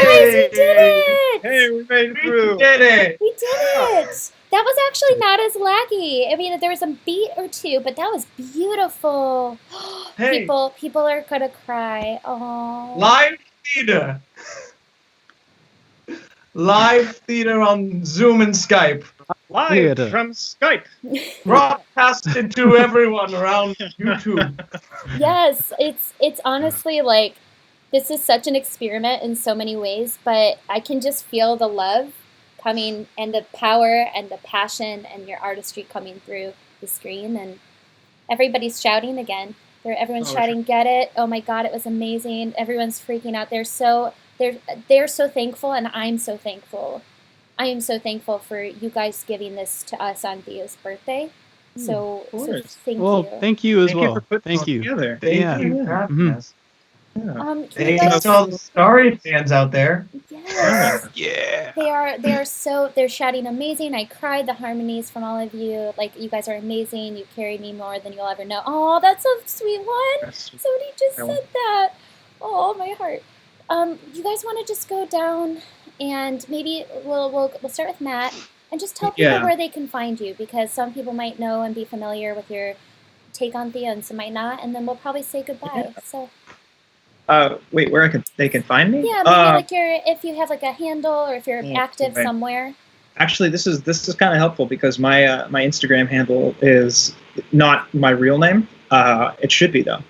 guys, we did it! Hey, we made it through. We did it! We did it! That was actually not as laggy. I mean, there was a beat or two, but that was beautiful. Hey. People are gonna cry. Oh. Live theater. Live theater on Zoom and Skype. Live Theater. from Skype. Broadcasted to everyone around YouTube. Yes, it's honestly like this is such an experiment in so many ways, but I can just feel the love coming and the power and the passion and your artistry coming through the screen, and everybody's shouting again. Everyone's shouting, "Get it! Oh my God, it was amazing!" Everyone's freaking out. They're so thankful, and I'm so thankful. I am so thankful for you guys giving this to us on Theo's birthday. So thank you. Well, thank you as Thank you well. for putting Thank this you. together. Thank Yeah. you. Mhm. Yes. Yeah. Can you Thanks guys- to all the Starry fans out there. Yes. Yeah. They're shouting amazing. I cried the harmonies from all of you. Like, you guys are amazing. You carried me more than you'll ever know. Oh, that's a sweet one. That's- Somebody just I said that. Oh, my heart. You guys want to just go down and maybe we'll start with Matt and just tell people Yeah. where they can find you, because some people might know and be familiar with your take on Thea and some might not, and then we'll probably say goodbye. Yeah. So Wait, they can find me? yeah, maybe if you have like a handle or if you're Yeah, active right. somewhere. Actually, this is kind of helpful because my my Instagram handle is not my real name. It should be though.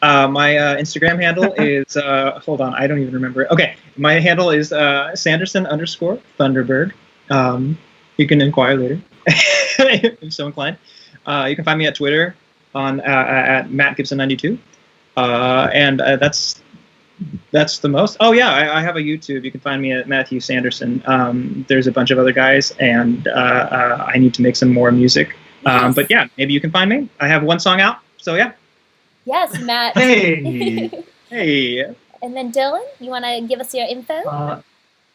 My Instagram handle is hold on, I don't even remember it. Okay, my handle is Sanderson _ Thunderberg. You can inquire later if so inclined. You can find me at Twitter on at MattGibson92, and that's the most. Oh yeah, I have a YouTube. You can find me at Matthew Sanderson. There's a bunch of other guys, and I need to make some more music. Yes. But yeah, maybe you can find me. I have one song out, so yeah. Yes, Matt. Hey. Hey. And then Dylan, you want to give us your info?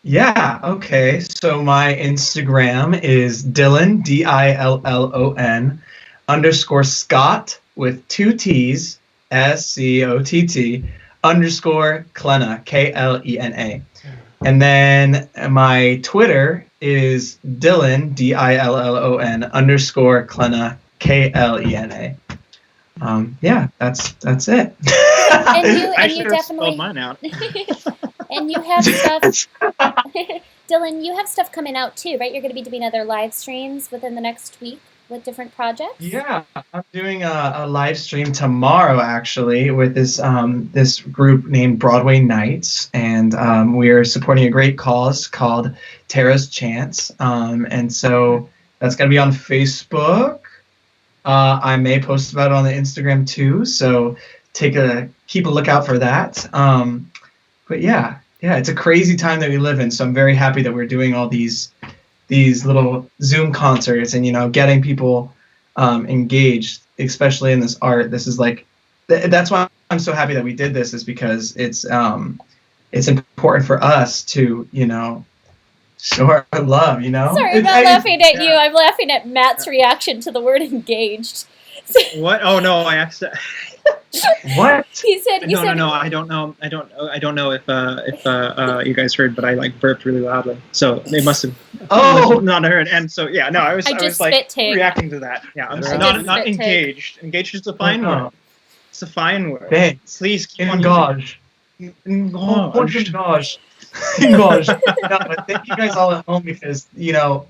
Yeah, okay. So my Instagram is Dillon, Dillon _Scott with 2 T's, SCOTT _Klena, Klena. And then my Twitter is Dillon, Dillon _Klena, Klena. Yeah, that's it. And I you should have definitely spelled mine out. and you have stuff. Dylan, you have stuff coming out too, right? You're going to be doing other live streams within the next week with different projects. Yeah, I'm doing a live stream tomorrow actually with this group named Broadway Nights, and we're supporting a great cause called Tara's Chance, and so that's gonna be on Facebook. I may post about it on the Instagram too, so keep a lookout for that. But yeah, it's a crazy time that we live in, so I'm very happy that we're doing all these little Zoom concerts and getting people engaged, especially in this art. This is like that's why I'm so happy that we did this, is because it's important for us to show our love. Sorry about laughing at you. I'm laughing at Matt's reaction to the word engaged. What? Oh no, I accidentally. What? He said. No, I don't know. I don't know if you guys heard, but I like burped really loudly, so they must have not heard. And so yeah, no, I was like spit-take. reacting to that. Yeah, I'm I not engaged. Engaged is a fine word. It's a fine word. Thanks. Please keep on Engage. Engage. Gosh. No, but thank you guys all at home, because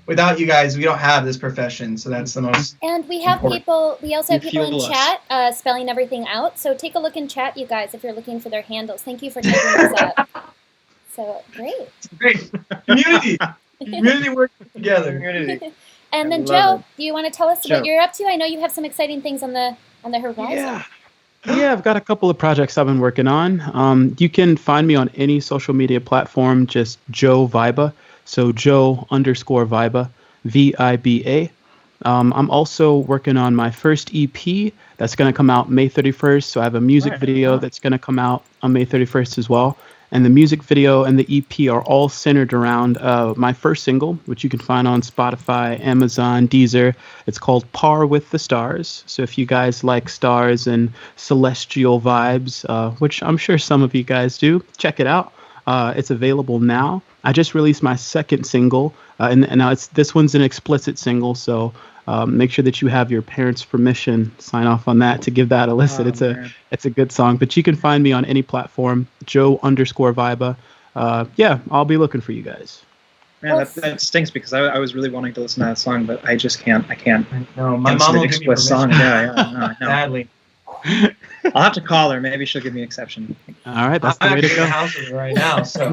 without you guys we don't have this profession, so that's the most. And we have important. people. We also have You people in fuel us. chat spelling everything out. So take a look in chat, you guys, if you're looking for their handles. Thank you for taking this up. So great. Community working together. Community. And then I Joe, love do you want to tell us Joe. what you're up to? I know you have some exciting things on the horizon. Yeah, I've got a couple of projects I've been working on. You can find me on any social media platform, just Joe Viba. So Joe _ Viba, Viba. I'm also working on my first EP that's going to come out May 31st. So I have a music video that's going to come out on May 31st as well. And the music video and the EP are all centered around my first single, which you can find on Spotify, Amazon, Deezer. It's called Par with the Stars. So if you guys like stars and celestial vibes, which I'm sure some of you guys do, check it out. It's available now. I just released my second single, and now this one's an explicit single, so make sure that you have your parents' permission, sign off on that to give that a listen. It's a good song, but you can find me on any platform, Joe_Viba. Yeah, I'll be looking for you guys. Man, that stinks because I was really wanting to listen to that song, but I just can't. I can't. No, my mom will give me permission. Song. Yeah, no. Badly. I'll have to call her. Maybe she'll give me an exception. All right, that's the way to go. I'm at house with her right now, so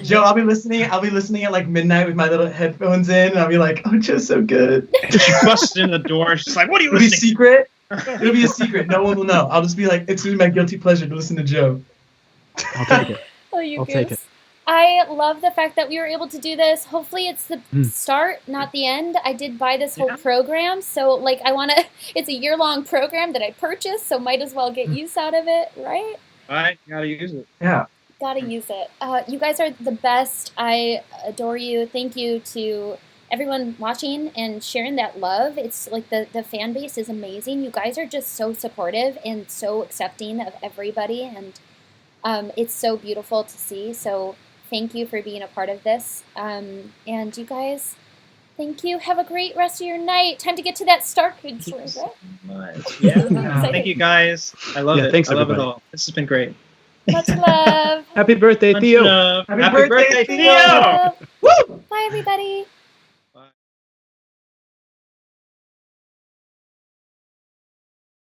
Joe, I'll be listening at like midnight with my little headphones in, and I'll be like, "Oh, Joe's so good." She busts in the door. She's like, "What are you It'll listening?" It'll be a secret. No one will know. I'll just be like, "It's really my guilty pleasure to listen to Joe." I'll take it. Oh, you I'll goose. take it. I love the fact that we were able to do this. Hopefully it's the start, not the end. I did buy this whole program, so like it's a year-long program that I purchased, so might as well get use out of it, right? Right, you gotta use it. Yeah. Gotta use it. You guys are the best. I adore you. Thank you to everyone watching and sharing that love. It's like the fan base is amazing. You guys are just so supportive and so accepting of everybody, and it's so beautiful to see. So thank you for being a part of this. And you guys, thank you. Have a great rest of your night. Time to get to that Starkwood story, right? Yeah. Thank you guys. I love it. Thanks, I love everybody. it all. This has been great. Much love. Happy birthday, Much Theo. love. Happy birthday, Theo. Woo! Bye, everybody.